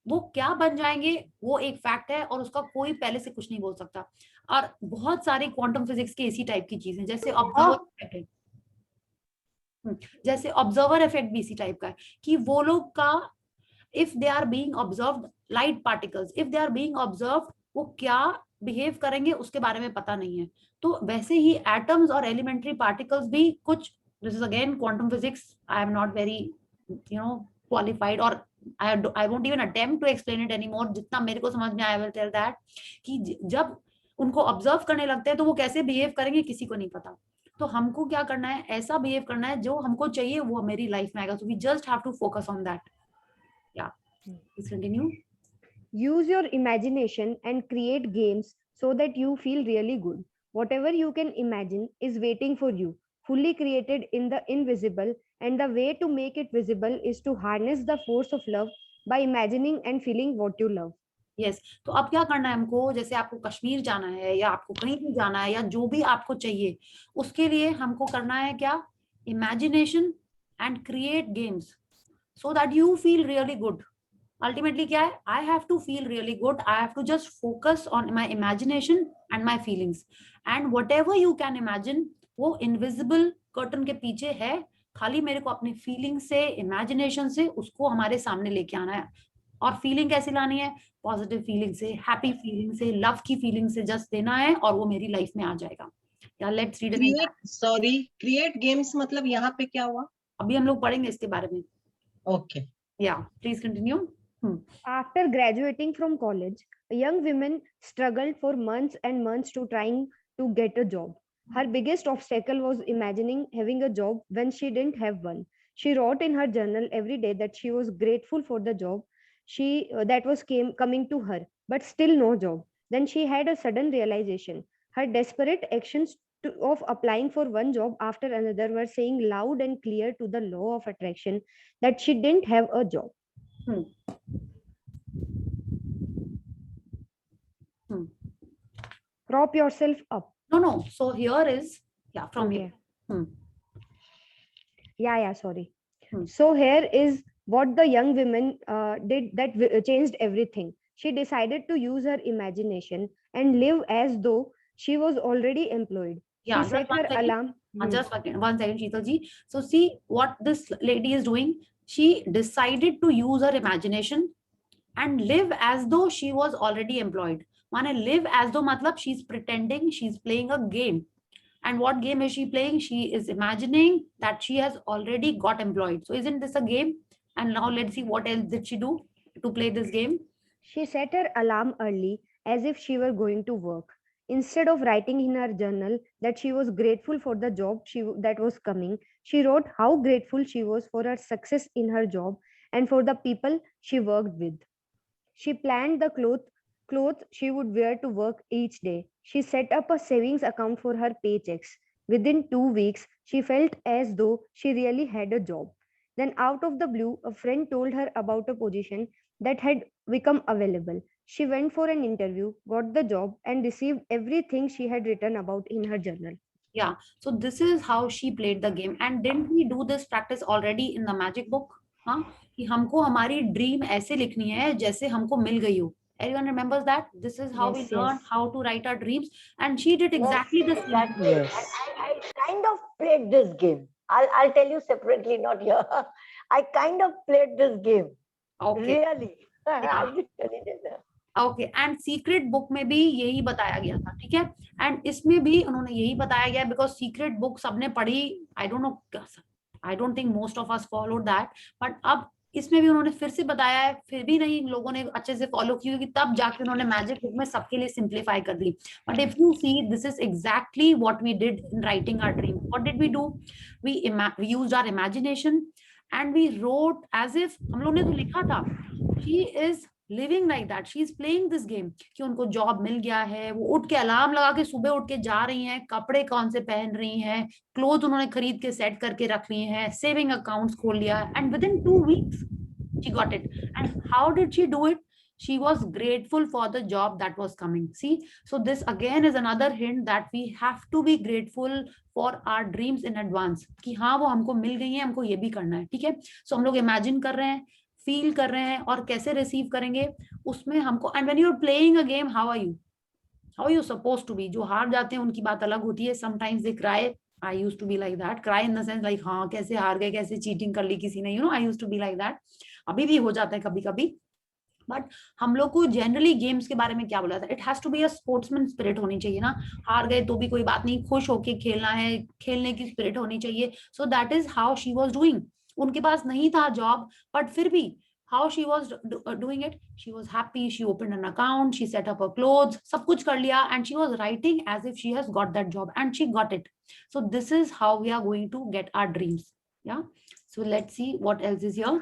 वो क्या बन जाएंगे वो एक फैक्ट है और उसका कोई पहले से कुछ नहीं बोल सकता। और बहुत सारी क्वांटम फिजिक्स की इसी टाइप की चीजें, जैसे ऑब्जर्वर इफेक्ट भी इसी टाइप का है कि वो लोग का if they are being observed light particles, if they are being observed वो क्या बिहेव करेंगे उसके बारे में पता नहीं है। तो वैसे ही एटम्स और एलिमेंट्री पार्टिकल्स भी कुछ, this is again quantum physics, I am not very qualified और I won't even attempt to explain it anymore। जितना मेरे को समझ में आया, I will tell that कि जब उनको ऑब्जर्व करने लगते हैं तो वो कैसे बिहेव करेंगे किसी को नहीं पता। तो हमको क्या करना है, ऐसा बिहेव करना है जो हमको चाहिए वो मेरी लाइफ में आएगा। So we just have to focus on that। Yeah, please continue। Use your imagination and create games so that you feel really good. Whatever you can imagine is waiting for you, fully created in the invisible, and the way to make it visible is to harness the force of love by imagining and feeling what you love। Yes, तो अब क्या करना है हमको, जैसे आपको कश्मीर जाना है या आपको कहीं भी जाना है या जो भी आपको चाहिए, उसके लिए हमको करना है क्या, imagination and create games so that you feel really good. Ultimately क्या है, I have to feel really good, I have to just focus on my imagination and my feelings, and whatever you can imagine वो invisible curtain के पीछे है, खाली मेरे को अपनी फीलिंग से, इमेजिनेशन से उसको हमारे सामने लेके आना है। और फीलिंग कैसे लानी है, पॉजिटिव फीलिंग से, हैप्पी फीलिंग से, लव की फीलिंग से जस्ट देना है और वो मेरी लाइफ में आ जाएगा। या let's read it. Sorry, create games मतलब यहाँ पे क्या हुआ, अभी हम लोग पढ़ेंगे इसके बारे में। ओके, या please continue. After graduating from college, a young woman struggled for months and months trying to get a job. Her biggest obstacle was imagining having a job when she didn't have one. She wrote in her journal every day that she was grateful for the job that was coming to her, but still no job. Then she had a sudden realization. Her desperate actions of applying for one job after another were saying loud and clear to the law of attraction that she didn't have a job. Prop yourself up. No, so here is, yeah, from Okay. here. Yeah, sorry. So here is what the young woman did that changed everything. She decided to use her imagination and live as though she was already employed. Yeah, she set her alarm. Just one second, Sheetal ji. So see what this lady is doing. She decided to use her imagination and live as though she was already employed. माने live as though मतलब she's pretending she's playing a game. And what game is she playing? She is imagining that she has already got employed. So isn't this a game? And now let's see what else did she do to play this game. She set her alarm early as if she were going to work. Instead of writing in her journal that she was grateful for the job that was coming, she wrote how grateful she was for her success in her job and for the people she worked with. She planned the clothes she would wear to work each day. She set up a savings account for her paychecks. Within 2 weeks, she felt as though she really had a job. Then out of the blue, a friend told her about a position that had become available. She went for an interview, got the job, and received everything she had written about in her journal. Yeah, so this is how she played the game. And didn't we do this practice already in the magic book? हाँ, कि हमको हमारी dream ऐसे लिखनी है जैसे हमको मिल गई हो. Everyone remembers that? This is how we learned how to write our dreams. And she did exactly the same. Yes. I kind of played this game. I'll tell you separately, not here. I kind of played this game. Okay. Really. I'll be telling you. Okay, and secret book में भी यही बताया गया था, ठीक है। And इसमें भी उन्होंने यही बताया गया, बिकॉज सीक्रेट बुक सबने पढ़ी, I don't think most of us follow that, but अब इसमें भी उन्होंने फिर से बताया है, फिर भी नहीं लोगों ने अच्छे से फॉलो की, क्योंकि तब जाके उन्होंने मैजिक बुक में सबके लिए सिंप्लीफाई कर दी। But if you see, this is exactly what we did in writing our dream. What did we do? We used our imagination and we wrote as if, हम लोगों ने तो लिखा था she is living like that, she is playing this game, कि उनको job मिल गया है, वो उठ के अलार्म लगा के सुबह उठ के जा रही हैं, कपड़े कौन से पहन रही हैं, क्लोथ उन्होंने खरीद के सेट करके रख लिए हैं, सेविंग अकाउंट्स खोल लिया, and with in 2 weeks she got it. And how did she do it? she was grateful for the job that was coming. See, so this again is another hint that we have to be grateful for our dreams in advance, कि हाँ वो हमको मिल गई है, हमको ये भी करना है, ठीक है. So हम लोग इमेजिन कर रहे हैं, फील कर रहे हैं, और कैसे रिसीव करेंगे उसमें हमको. And when you are playing a game, how are you suppose to be. जो हार जाते हैं उनकी बात अलग होती है. Sometimes they cry. I used to be like that. Cry in the sense like हाँ कैसे हार गए, कैसे चीटिंग कर ली किसी ने, I used to be like that. अभी भी हो जाता है कभी कभी. बट हम लोग को जनरली गेम्स के बारे में क्या बोला था, it has to be a sportsman spirit होनी चाहिए ना. हार गए तो भी कोई बात नहीं, खुश होके खेलना है, खेलने की स्पिरिट होनी चाहिए. So that is how she was doing. उनके पास नहीं था जॉब, बट फिर भी how she was doing it, she was happy. She opened an account, she set up her clothes, सब कुछ कर लिया, and she was writing as if she has got that job, and she got it. So this is how we are going to get our dreams. Yeah, so let's see what else is here.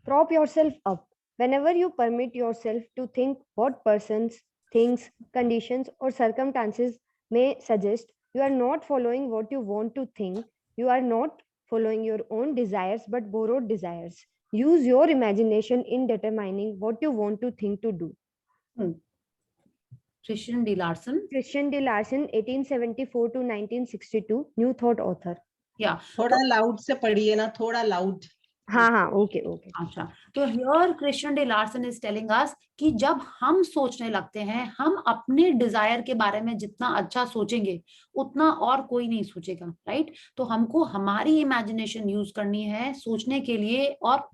Prop yourself up. Whenever you permit yourself to think what persons, things, conditions, or circumstances may suggest, you are not following what you want to think. You are not following your own desires, but borrowed desires. Use your imagination in determining what you want to think to do. Christian D. Larson. Christian D. Larson, 1874 to 1962, New Thought author. Yeah. थोड़ा loud से पढ़िए ना, थोड़ा loud. हाँ, okay. अच्छा, तो here Christian day Larsen is telling us कि जब हम सोचने लगते हैं, हम अपने डिजायर के बारे में जितना अच्छा सोचेंगे उतना और कोई नहीं सोचेगा, राइट. तो हमको हमारी इमेजिनेशन यूज करनी है सोचने के लिए और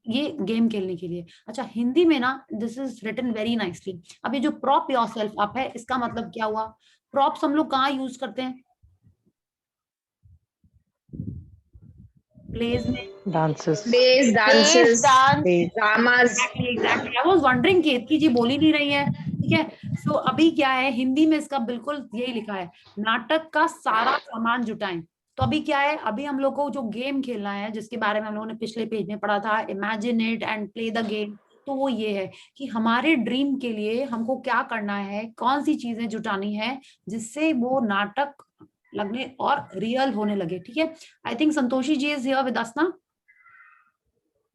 ये गेम खेलने के लिए. अच्छा, हिंदी में ना this is written very nicely. अब ये जो प्रॉप योरसेल्फ अप है, इसका मतलब क्या हुआ? प्रॉप्स हम लोग कहाँ यूज करते हैं? Plays में, dances, dramas. Exactly. I was wondering कि इतनी जी बोली नहीं रही है, ठीक है. So अभी क्या है, हिंदी में इसका बिल्कुल यही लिखा है, नाटक का सारा सामान जुटाएं. तो अभी क्या है, अभी हम लोग को जो गेम खेलना है, जिसके बारे में हम लोगों ने पिछले पेज में पढ़ा था, imagine it and play the game. तो वो ये है कि हमारे ड्रीम के लिए हमको क्या करना है, कौन सी चीजें जुटानी है जिससे वो नाटक लगने और रियल होने लगे, ठीक है. I think Santoshi ji is here with us ना,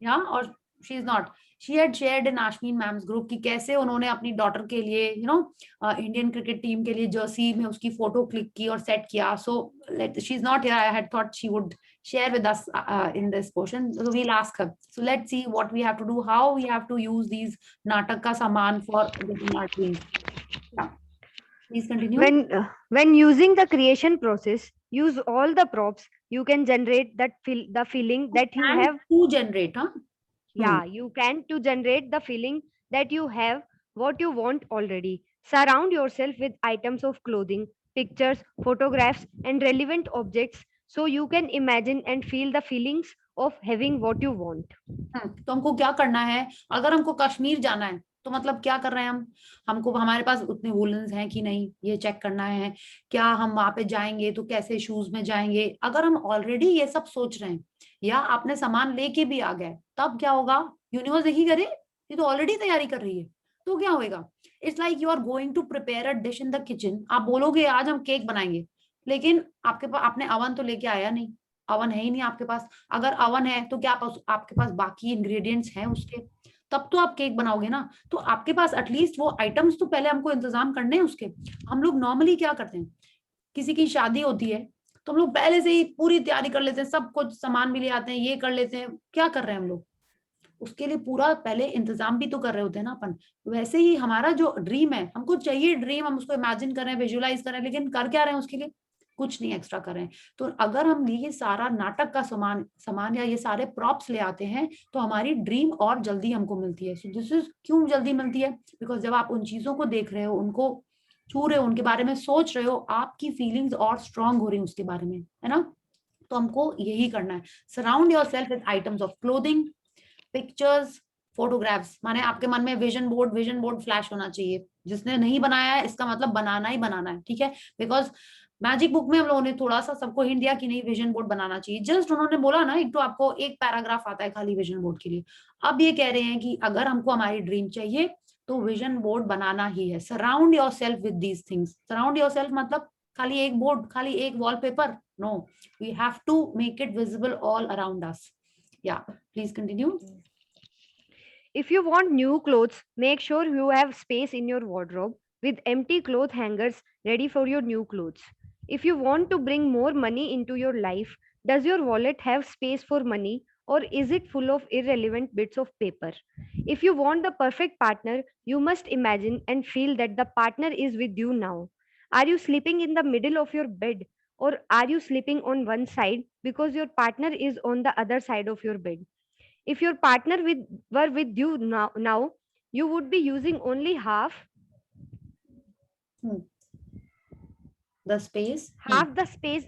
या और she is not. She had shared in Ashmeen ma'am's group कि कैसे उन्होंने अपनी डॉटर के लिए इंडियन क्रिकेट टीम के लिए जर्सी में उसकी फोटो क्लिक की और सेट किया. So she is not here. I had thought she would share with us in this portion, so we'll ask her. So let's see what we have to do, how we have to use these natak ka saman for getting our dreams. Yeah. Please continue. When using the creation process, use all the props. You can generate the feeling that you have to generate, huh? Yeah, you can to generate the feeling that you have what you want already. Surround yourself with items of clothing, pictures, photographs, and relevant objects so you can imagine and feel the feelings of having what you want. तो हमको क्या करना है, अगर हमको कश्मीर जाना है तो मतलब क्या कर रहे हैं हमको हमारे पास उतने वूलन्स हैं कि नहीं, ये चेक करना है. क्या हम वहां पे जाएंगे तो कैसे शूज में जाएंगे. अगर हम ऑलरेडी ये सब सोच रहे हैं या आपने सामान लेके भी आ गए, तब क्या होगा, यूनिवर्स देखी करे ये तो ऑलरेडी तैयारी कर रही है, तो क्या होगा. It's like you are going to prepare a dish in the kitchen. आप बोलोगे आज हम केक बनाएंगे, लेकिन आपके पास आपने अवन तो लेके आया नहीं, अवन है ही नहीं आपके पास. अगर अवन है तो क्या आपके पास बाकी इंग्रेडिएंट्स हैं उसके, तब तो आप केक बनाओगे ना. तो आपके पास एटलीस्ट वो आइटम्स तो पहले हमको इंतजाम करने हैं उसके. हम लोग नॉर्मली क्या करते हैं, किसी की शादी होती है तो हम लोग पहले से ही पूरी तैयारी कर लेते हैं, सब कुछ सामान भी ले आते हैं, ये कर लेते हैं. क्या कर रहे हैं हम लोग, उसके लिए पूरा पहले इंतजाम भी तो कर रहे होते हैं ना अपन. वैसे ही हमारा जो ड्रीम है, हमको चाहिए ड्रीम, हम उसको इमेजिन कर रहे हैं, विजुअलाइज कर रहे हैं, लेकिन कर क्या रहे हैं उसके लिए, कुछ नहीं एक्स्ट्रा कर रहे हैं. तो अगर हम ये सारा नाटक का सामान या ये सारे प्रॉप्स ले आते हैं तो हमारी ड्रीम और जल्दी हमको मिलती है. सो दिस इज क्यों जल्दी मिलती है, बिकॉज जब आप उन चीजों को देख रहे हो, उनको छू रहे हो, उनके बारे में सोच रहे हो, आपकी फीलिंग्स और स्ट्रांग हो रही है उसके बारे में, है ना. तो हमको यही करना है. Surround yourself with items of clothing, pictures, photographs. माने आपके मन में विजन बोर्ड फ्लैश होना चाहिए. जिसने नहीं बनाया है इसका मतलब बनाना ही बनाना है, ठीक है. बिकॉज मैजिक बुक में हम लोगों ने थोड़ा सा सबको हिंट दिया कि नहीं विजन बोर्ड बनाना चाहिए. जस्ट उन्होंने बोला ना, एक तो आपको एक पैराग्राफ आता है खाली विजन बोर्ड के लिए. अब ये कह रहे हैं कि अगर हमको हमारी ड्रीम चाहिए तो विजन बोर्ड बनाना ही है. Surround yourself with these things. Surround yourself मतलब खाली एक बोर्ड, खाली एक wallpaper, no, we have to make it visible all around us. या please continue. If you want new clothes, make sure you have space in your wardrobe with empty cloth hangers ready for your new clothes. If you want to bring more money into your life, does your wallet have space for money, or is it full of irrelevant bits of paper? If you want the perfect partner, you must imagine and feel that the partner is with you now. Are you sleeping in the middle of your bed, or are you sleeping on one side because your partner is on the other side of your bed? If your partner were with you now, you would be using only half the space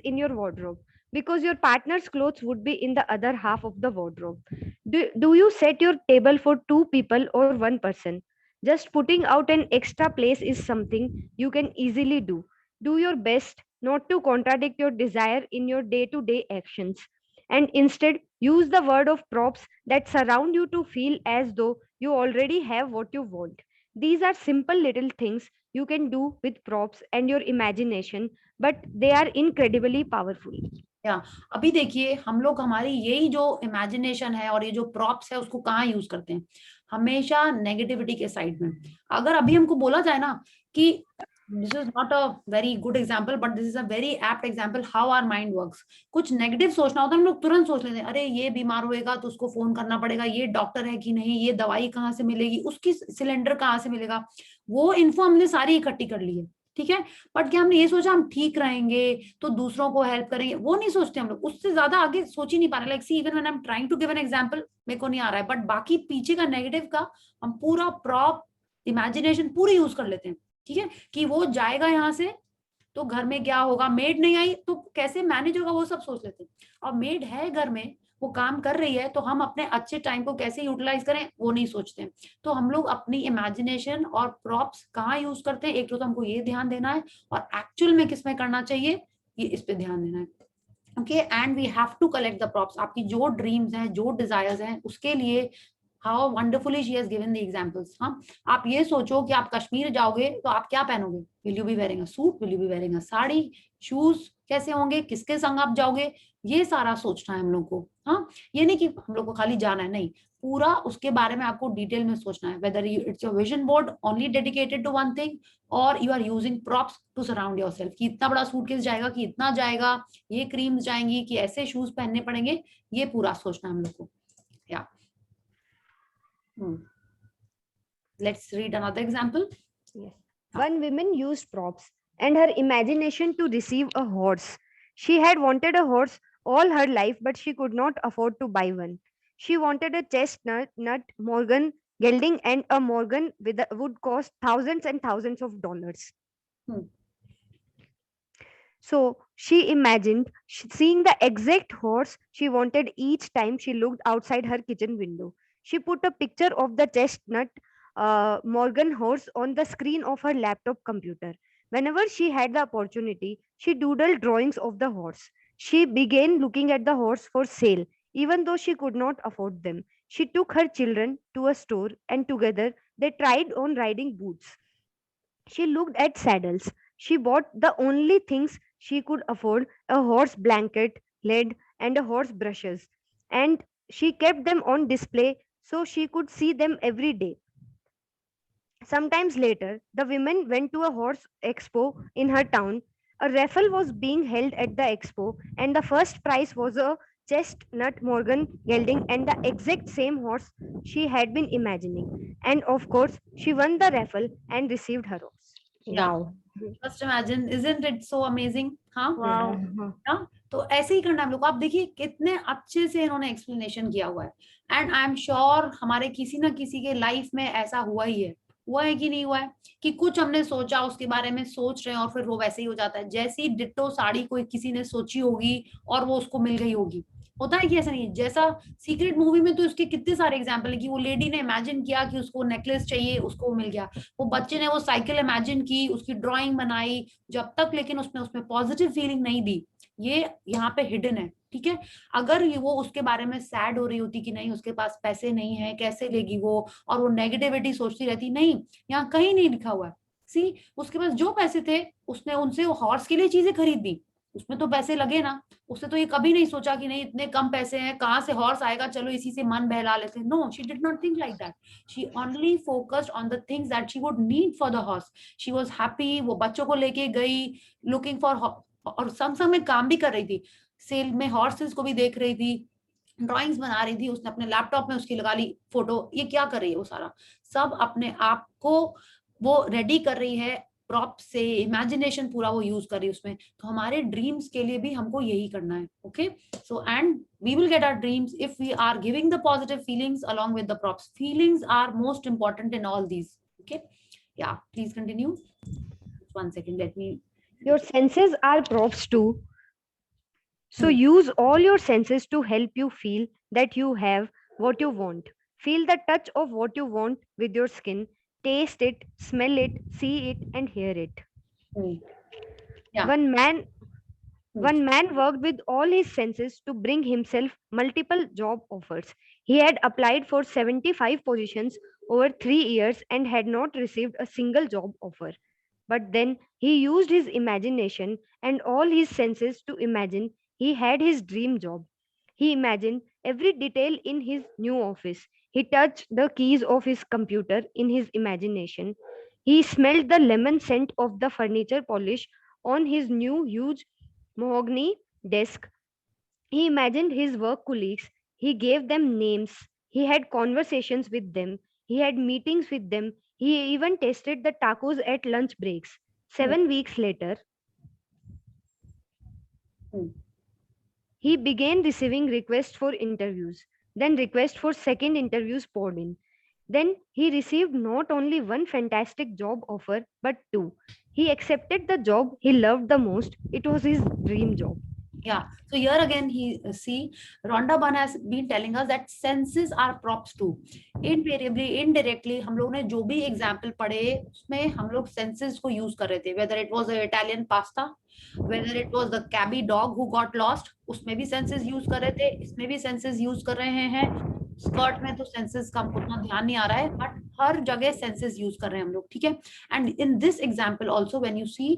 in your wardrobe, because your partner's clothes would be in the other half of the wardrobe. Do you set your table for 2 people or 1 person? Just putting out an extra place is something you can easily do. Do your best not to contradict your desire in your day-to-day actions, and instead use the word of props that surround you to feel as though you already have what you want. These are simple little things you can do with props and your imagination, but they are incredibly powerful. या अभी देखिए हम लोग हमारी यही जो imagination है और ये जो प्रॉप्स है उसको कहाँ यूज करते हैं, हमेशा नेगेटिविटी के साइड में. अगर अभी हमको बोला जाए ना कि this is not a very good example but this is a very apt example how our mind works. कुछ नेगेटिव सोचना होता है हम लोग तुरंत सोच लेते हैं, अरे ये बीमार होएगा तो उसको फोन करना पड़ेगा, ये डॉक्टर है कि नहीं, ये दवाई कहाँ से मिलेगी, उसकी सिलेंडर कहाँ से मिलेगा. वो इन्फो हमने सारी इकट्ठी कर ली है, ठीक है, बट क्या हमने ये सोचा हम ठीक रहेंगे तो दूसरों को हेल्प करेंगे, वो नहीं सोचते हम लोग. उससे ज्यादा आगे सोच ही नहीं पा रहे. Like see even when I am trying to give an example, मेरे को नहीं आ रहा है, बट बाकी पीछे का नेगेटिव का हम पूरा प्रॉप इमेजिनेशन पूरी यूज कर लेते हैं. ठीक है, कि वो जाएगा यहाँ से तो घर में क्या होगा, मेड नहीं आई तो कैसे मैनेज होगा, वो सब सोच लेते हैं. और मेड है घर में, वो काम कर रही है, तो हम अपने अच्छे टाइम को कैसे यूटिलाइज करें वो नहीं सोचते हैं. तो हम लोग अपनी इमेजिनेशन और प्रॉप्स कहाँ यूज करते हैं, एक तो हमको ये ध्यान देना है, और एक्चुअल में किसमें करना चाहिए ये इस पे ध्यान देना है. Okay, and we have to collect the props. आपकी जो ड्रीम्स हैं, जो डिजायर्स हैं, उसके लिए how wonderfully she has given the examples. हाँ, आप ये सोचो कि आप कश्मीर जाओगे तो आप क्या पहनोगे, will you be wearing a suit, will you be wearing a sari, shoes कैसे होंगे, किसके संग आप जाओगे, ये सारा सोचना है हम लोग को. हाँ, ये नहीं कि हम लोग को खाली जाना है, नहीं, पूरा उसके बारे में आपको डिटेल में सोचना है. Whether it's your vision board only dedicated to one thing और you are using props to surround yourself, कि इतना बड़ा सूटकेस जाएगा, कि इतना जाएगा, ये क्रीम्स जाएंगी, कि ऐसे शूज पहनने पड़ेंगे, ये पूरा सोचना है हम लोग को. या let's read another example. Yes. One woman used props and her imagination to receive a horse. She had wanted a horse all her life, but she could not afford to buy one. She wanted a chestnut Morgan gelding, and a Morgan would cost thousands and thousands of dollars. So she imagined seeing the exact horse she wanted each time she looked outside her kitchen window. She put a picture of the chestnut Morgan horse on the screen of her laptop computer. Whenever she had the opportunity, she doodled drawings of the horse. She began looking at the horse for sale, even though she could not afford them. She took her children to a store and together they tried on riding boots. She looked at saddles. She bought the only things she could afford: a horse blanket, lead, and a horse brushes. And she kept them on display so she could see them every day. Sometimes later, the women went to a horse expo in her town. A raffle was being held at the expo, and the first prize was a chestnut Morgan gelding and the exact same horse she had been imagining. And of course, she won the raffle and received her horse. Wow. Just imagine, isn't it so amazing? हाँ, Wow. हाँ, तो ऐसे ही करना हम लोग. आप देखिए कितने अच्छे से इन्होंने एक्सप्लेनेशन किया हुआ है, एंड आई एम श्योर हमारे किसी ना किसी के लाइफ में ऐसा हुआ है कि नहीं हुआ है, कि कुछ हमने सोचा, उसके बारे में सोच रहे हैं और फिर वो वैसे ही हो जाता है. जैसी डिट्टो साड़ी कोई किसी ने सोची होगी और वो उसको मिल गई होगी. होता है कि ऐसा नहीं है. जैसा सीक्रेट मूवी में तो उसके कितने सारे एग्जाम्पल है, कि वो लेडी ने इमेजिन किया कि उसको नेकलेस चाहिए, उसको मिल गया. वो बच्चे ने वो साइकिल इमेजिन की, उसकी ड्राइंग बनाई, जब तक लेकिन उसमें पॉजिटिव फीलिंग नहीं दी. ये यहाँ पे हिडन है. ठीक है, अगर वो उसके बारे में सैड हो रही होती कि नहीं उसके पास पैसे नहीं है, कैसे लेगी वो, और वो नेगेटिविटी सोचती रहती, नहीं, यहाँ कहीं नहीं लिखा हुआ है. सी, उसके पास जो पैसे थे उसने उनसे हॉर्स के लिए चीजें खरीद दी, उसमें तो पैसे लगे ना, उसने तो ये कभी नहीं सोचा कि नहीं इतने कम पैसे हैं, कहाँ से हॉर्स आएगा, चलो इसी से मन बहला लेते हैं. No, she did not think like that. She only focused on the things that she would need for the horse. She was happy. वो बच्चों को लेके गई लुकिंग फॉर, और संग में काम भी कर रही थी, सेल में हॉर्सेस को भी देख रही थी, ड्राइंग्स बना रही थी. उसने अपने लैपटॉप में उसकी लगा ली फोटो. ये क्या कर रही है, वो सारा सब अपने आप को वो रेडी कर रही है, प्रॉप से इमेजिनेशन पूरा वो यूज कर रही है उसमें. तो हमारे ड्रीम्स के लिए भी हमको यही करना है. Okay, so and we will get our dreams if we are giving the positive feelings along with the props. Feelings are most important in all these. Okay, yeah, please continue. 1 second, let me. Your senses are props too. So use all your senses to help you feel that you have what you want. Feel the touch of what you want with your skin. Taste it, smell it, see it, and hear it. Yeah. One man worked with all his senses to bring himself multiple job offers. He had applied for 75 positions over 3 years and had not received a single job offer. But then he used his imagination and all his senses to imagine he had his dream job. He imagined every detail in his new office. He touched the keys of his computer in his imagination. He smelled the lemon scent of the furniture polish on his new huge mahogany desk. He imagined his work colleagues. He gave them names. He had conversations with them. He had meetings with them. He even tasted the tacos at lunch breaks. 7 weeks later, he began receiving requests for interviews. Then requests for second interviews poured in. Then he received not only one fantastic job offer, but 2. He accepted the job he loved the most. It was his dream job. Yeah, so here again see Rhonda Byrne has been telling us that senses are props too. Invariably, indirectly, हम लोग ने जो भी example पढ़े उसमें हम लोग senses को use कर रहे थे. Whether it was the Italian pasta, whether it was the cabby dog who got lost, उसमें भी senses use कर रहे थे, इसमें भी senses use कर रहे हैं. स्कर्ट में तो सेंसेस का हमको उतना ध्यान नहीं आ रहा है, बट हर जगह सेंसेस यूज कर रहे हैं हम लोग. ठीक है. And in this example also when you see,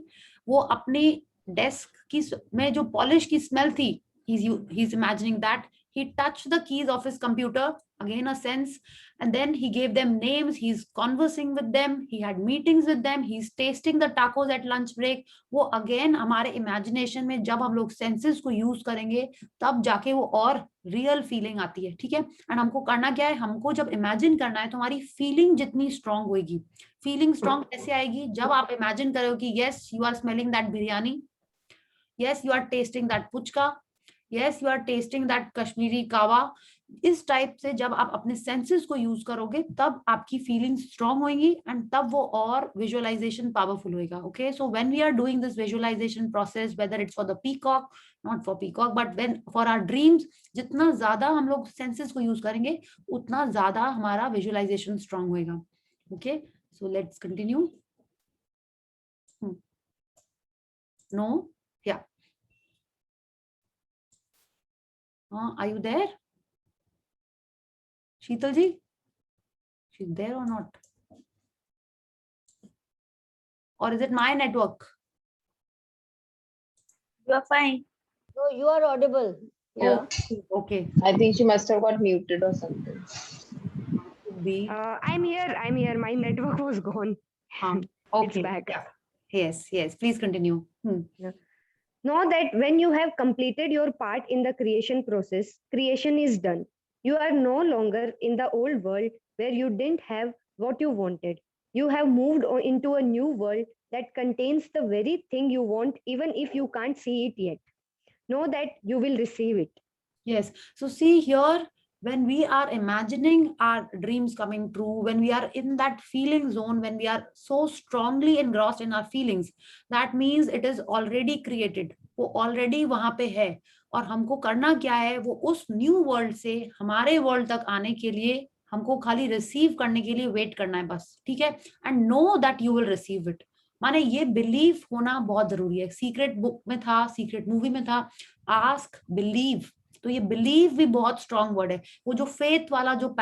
वो अपनी डेस्क की में जो पॉलिश की स्मेल थी, he is imagining that. He touched the keys of his computer, again a sense, and then he gave them names. He's conversing with them. He had meetings with them. He's tasting the tacos at lunch break. वो again हमारे imagination में जब हम लोग senses को use करेंगे तब जाके वो और real feeling आती है. ठीक है. And हमको करना क्या है, हमको जब imagine करना है तो हमारी feeling जितनी strong होगी. Feeling strong कैसे आएगी, जब आप imagine करो कि yes you are smelling that biryani, yes you are tasting that puchka, yes you are tasting that Kashmiri कावा. इस टाइप से जब आप अपने सेंसेस को यूज करोगे तब आपकी फीलिंग्स स्ट्रांग होंगी एंड तब वो और विजुअलाइजेशन पावरफुल होएगा. Okay, so when we are doing this visualization process, whether it's for the peacock, not for peacock, but when for our dreams, जितना ज्यादा हम लोग सेंसेस को यूज करेंगे उतना ज्यादा हमारा विजुअलाइजेशन स्ट्रांग होएगा. Okay, so let's continue. No, yeah, are you there, Sheetal ji? She's there or not? Or is it my network? You are fine. No, you are audible. Yeah. Okay. I think she must have got muted or something. I'm here. My network was gone. Okay. It's back. Yes. Please continue. Yeah. Know that when you have completed your part in the creation process, creation is done. You are no longer in the old world where you didn't have what you wanted. You have moved into a new world that contains the very thing you want, even if you can't see it yet. Know that you will receive it. Yes. So see here, when we are imagining our dreams coming true, when we are in that feeling zone, when we are so strongly engrossed in our feelings, that means it is already created. वो already वहां पे है. और हमको करना क्या है, वो उस न्यू वर्ल्ड से हमारे वर्ल्ड तक आने के लिए हमको खाली रिसीव करने के लिए वेट करना है बस. ठीक है. And know that you will receive it. माने ये बिलीव होना बहुत जरूरी है. सीक्रेट बुक में था, सीक्रेट मूवी में था, आस्क बिलीव. तो ये बिलीव भी बहुत स्ट्रॉन्ग वर्ड है. वो जो फेथ वाला जो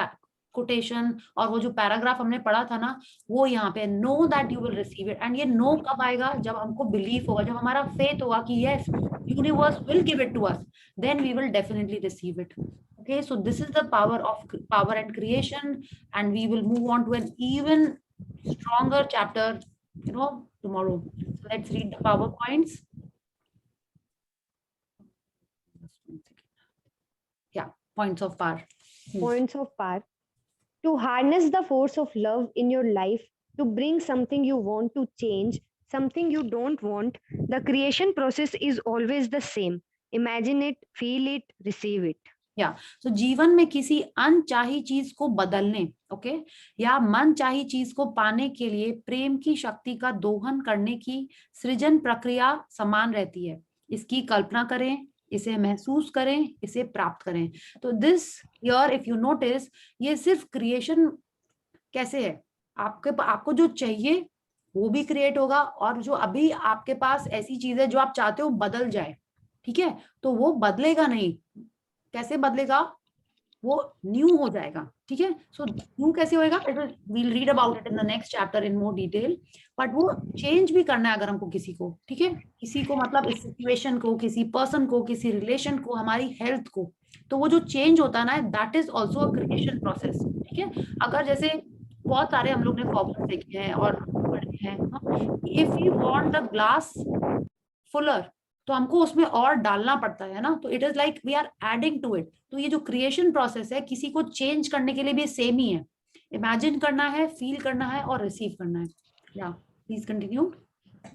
कोटेशन और वो जो पैराग्राफ हमने पढ़ा था ना, वो यहाँ पे know that you will receive it. And ये नो कब आएगा, जब हमको बिलीव होगा, जब हमारा फेथ होगा कि yes universe will give it to us, then we will definitely receive it. Okay, so this is the power and creation, and we will move on to an even stronger chapter, tomorrow. So let's read the PowerPoints. Yeah, points of power. Points of power. To harness the force of love in your life, to bring something you want to change, something you don't want, the creation process is always the same. Imagine it, feel it, receive it. या तो जीवन में किसी अनचाही चीज को बदलने, okay, या मनचाही चीज को पाने के लिए प्रेम की शक्ति का दोहन करने की सृजन प्रक्रिया समान रहती है। इसकी कल्पना करें, इसे महसूस करें, इसे प्राप्त करें। तो this here if you notice, ये सिर्फ क्रिएशन कैसे है, आपको जो चाहिए वो भी क्रिएट होगा, और जो अभी आपके पास ऐसी चीज है जो आप चाहते हो बदल जाए, ठीक है, तो वो बदलेगा नहीं। कैसे बदलेगा? वो न्यू हो जाएगा, ठीक है। सो न्यू कैसे होएगा, we'll read about it in the next chapter in more detail. But वो चेंज भी करना है अगर हमको किसी को, ठीक है, किसी को मतलब इस सिचुएशन को, किसी पर्सन को, किसी रिलेशन को, हमारी हेल्थ को, तो वो जो चेंज होता है ना, that is also a creation process, ठीक है। अगर जैसे बहुत सारे हम लोग ने फॉर्मूले देखे हैं और पढ़े हैं, if you want the glass fuller, तो हमको उसमें और डालना पड़ता है ना, तो it is like we are adding to it. तो ये जो क्रिएशन प्रोसेस है, किसी को चेंज करने के लिए भी सेम ही है। इमेजिन करना है, फील करना है और रिसीव करना है। या please continue.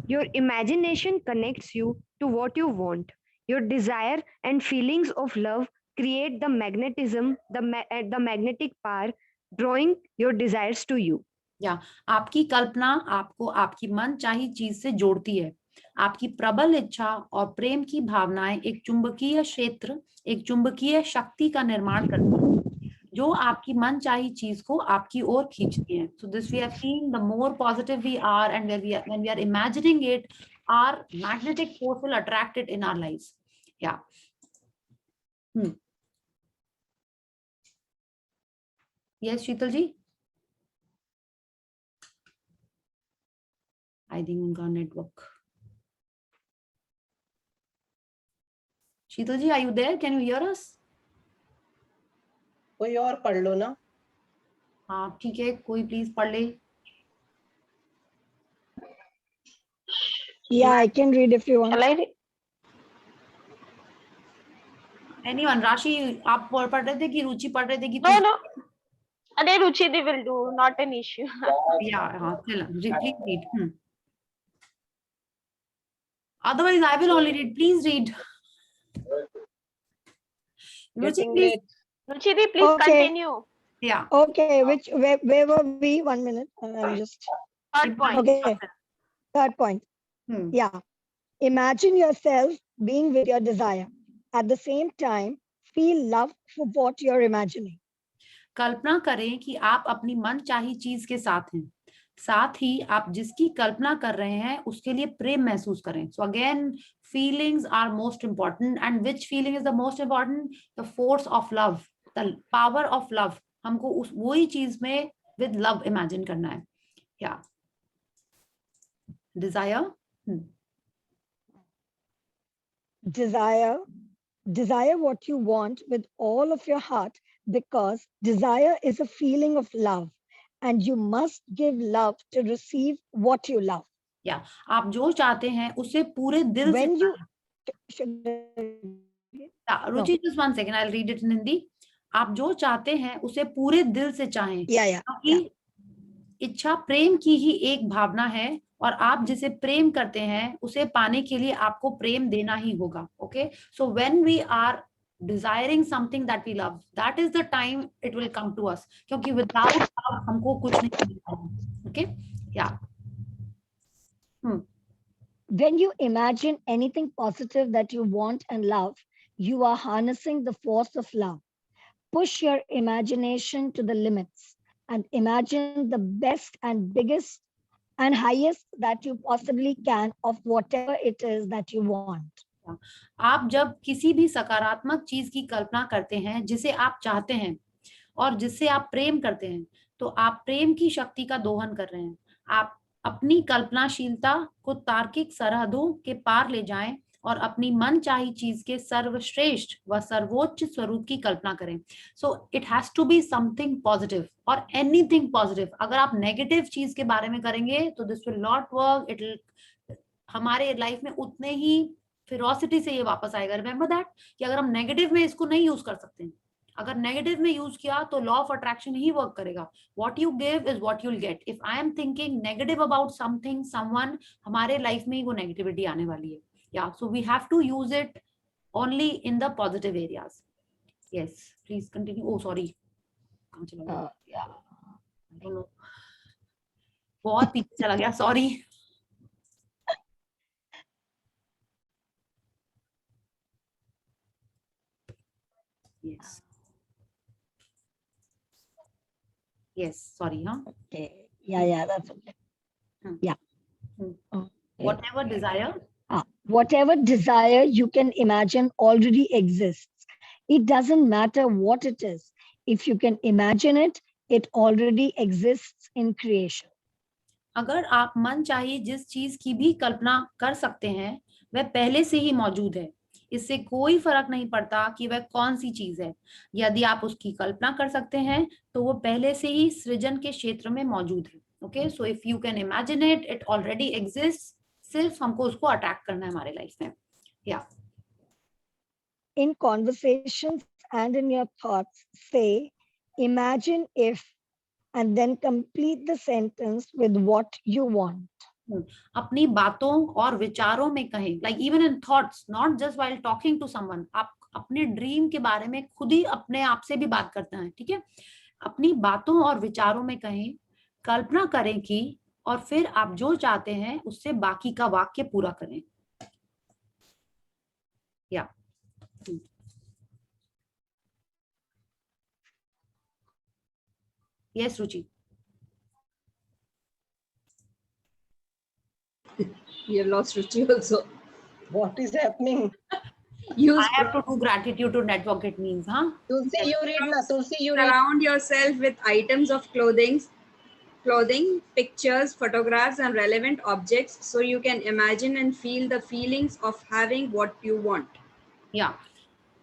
Your imagination connects you to what you want. Your desire and feelings of love create the magnetism, the magnetic power, drawing your desires to you. या आपकी कल्पना आपको आपकी मन चाही चीज से जोड़ती है। आपकी प्रबल इच्छा और प्रेम की भावनाएं एक चुंबकीय क्षेत्र, एक चुंबकीय शक्ति का निर्माण करती हैं जो आपकी मन चाही चीज को आपकी ओर खींचती है। So this we have seen, the more positive we are and when we are imagining it, our magnetic force will attract it in our lives. या yes Sheetal ji, I think उनका network. Sheetal ji, are you there? Can you hear us? कोई और पढ़ लो ना। हाँ ठीक है, कोई प्लीज पढ़ ले। Yeah, I can read if you want. Shall I read? Anyone? राशि, आप पढ़ रहे थे कि रुचि पढ़ रहे थे कि? No. अरे रुचि दी will do, not an issue. Yeah, हाँ चलो, please read. Otherwise, I will only read. Please read. Ruchi, please. Ruchi di, please continue. Yeah. Okay, where were we? 1 minute. I'm just. Third point. Okay. Third point. Yeah. Imagine yourself being with your desire. At the same time, feel love for what you're imagining. कल्पना करें कि आप अपनी मन चाही चीज के साथ हैं, साथ ही आप जिसकी कल्पना कर रहे हैं उसके लिए प्रेम महसूस करें। So again, feelings are most important, and which feeling is the most important? The force of love, the power of love. हमको उस वही चीज में विद लव इमेजिन करना है। या Dzire, desire what you want with all of your heart, because desire is a feeling of love and you must give love to receive what you love. Yeah, आप जो चाहते हैं उसे पूरे दिल when से। रुचि, just 1 second, I'll read it in Hindi. आप जो चाहते हैं उसे पूरे दिल से चाहें, क्योंकि इच्छा प्रेम की ही एक भावना है, और आप जिसे प्रेम करते हैं उसे पाने के लिए आपको प्रेम देना ही होगा। Okay, so when we are desiring something that we love, that is the time it will come to us, क्योंकि without love हमको कुछ नहीं मिलता है। Okay, yeah. When you imagine anything positive that you want and love, you are harnessing the force of love. Push your imagination to the limits and imagine the best and biggest and highest that you possibly can of whatever it is that you want. आप जब किसी भी सकारात्मक चीज की कल्पना करते हैं जिसे आप चाहते हैं और जिससे आप प्रेम करते हैं, तो आप प्रेम की शक्ति का दोहन कर रहे हैं। आप अपनी कल्पनाशीलता को तार्किक सरहदों के पार ले जाएं और अपनी मनचाही चीज के सर्वश्रेष्ठ व सर्वोच्च स्वरूप की कल्पना करें। So it has to be something positive और एनीथिंग पॉजिटिव। अगर आप नेगेटिव चीज के बारे में करेंगे तो this will not work, it will हमारे लाइफ में उतने ही फिरोसिटी से ये वापस आएगा। रिमेंबर दैट कि अगर हम नेगेटिव में इसको नहीं यूज कर सकते, अगर नेगेटिव में यूज किया तो लॉ ऑफ अट्रैक्शन ही वर्क करेगा। What you give is what you will get. If I am thinking negative about something someone, हमारे लाइफ में ही वो नेगेटिविटी आने वाली है। या so we have to use it only in the positive areas. Yes please continue. Oh sorry, बहुत पीछे चला गया, sorry. Yes. Yes, sorry, huh? Okay. Yeah, that's okay. Yeah. Whatever desire. Whatever desire you can imagine already exists. It doesn't matter what it is. If you can imagine it, it already exists in creation. अगर आप मन चाहिए जिस चीज की भी कल्पना कर सकते हैं, वह पहले से ही मौजूद है। इससे कोई फर्क नहीं पड़ता कि वह कौन सी चीज है। यदि आप उसकी कल्पना कर सकते हैं तो वो पहले से ही सृजन के क्षेत्र में मौजूद है। Okay, so if you can imagine it, it already exist, सिर्फ हमको उसको अटैक करना है हमारे लाइफ में। या In conversations and in your thoughts, say, imagine if, and then complete the sentence with what you want. अपनी बातों और विचारों में कहें, like even in thoughts, not just while talking to someone. आप अपने ड्रीम के बारे में खुद ही अपने आप से भी बात करते हैं, ठीक है। अपनी बातों और विचारों में कहें, कल्पना करें कि, और फिर आप जो चाहते हैं उससे बाकी का वाक्य पूरा करें। या yes Ruchi. You have lost Ruchi also. What is happening? I have to do gratitude to network, it means, huh? Tulsi, you read na. Tulsi, you read. Surround yourself with items of clothing, pictures, photographs, and relevant objects so you can imagine and feel the feelings of having what you want. Yeah.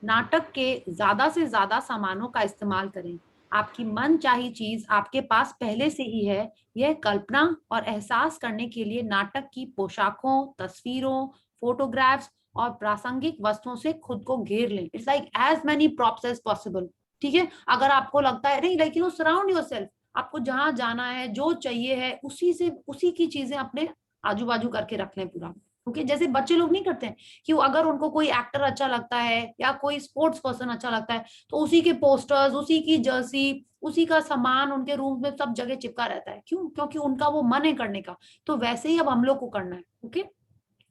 नाटक के ज्यादा से ज्यादा सामानों का इस्तेमाल करें। आपकी मन चाही चीज आपके पास पहले से ही है। यह कल्पना और एहसास करने के लिए नाटक की पोशाकों, तस्वीरों, फोटोग्राफ्स और प्रासंगिक वस्तुओं से खुद को घेर लें। It's like as many props as possible, ठीक है। अगर आपको लगता है नहीं, like you know, surround yourself. आपको जहां जाना है, जो चाहिए है, उसी की चीजें अपने आजू बाजू करके रख लें पूरा। ओके, जैसे बच्चे लोग नहीं करते हैं कि अगर उनको कोई एक्टर अच्छा लगता है या कोई स्पोर्ट्स पर्सन अच्छा लगता है तो उसी के पोस्टर्स, उसी की जर्सी, उसी का सामान उनके रूम में सब जगह चिपका रहता है। क्यों? क्योंकि उनका वो मन है करने का। तो वैसे ही अब हम लोग को करना है। ओके,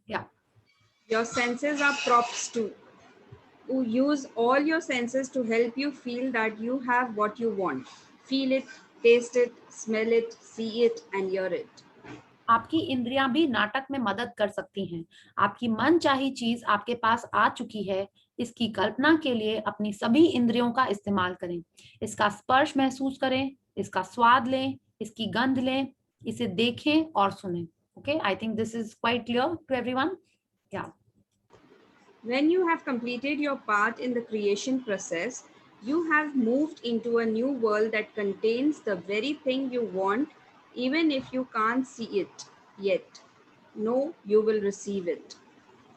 या Your senses are props too. Use all your senses to help you feel that you have what you want. Feel it, taste it, smell it, see it, and hear it. आपकी इंद्रियां भी नाटक में मदद कर सकती हैं। आपकी मन चाही चीज आपके पास आ चुकी है। इसकी कल्पना के लिए अपनी सभी इंद्रियों का इस्तेमाल करें। इसका स्पर्श महसूस करें, इसका स्वाद लें, इसकी गंध लें, इसे देखें और सुनें। Okay, I think this is quite clear to everyone. Yeah When you have completed your part in the creation process, you have moved into a new world that contains the very thing you want, even if you can't see it yet. No, you will receive it.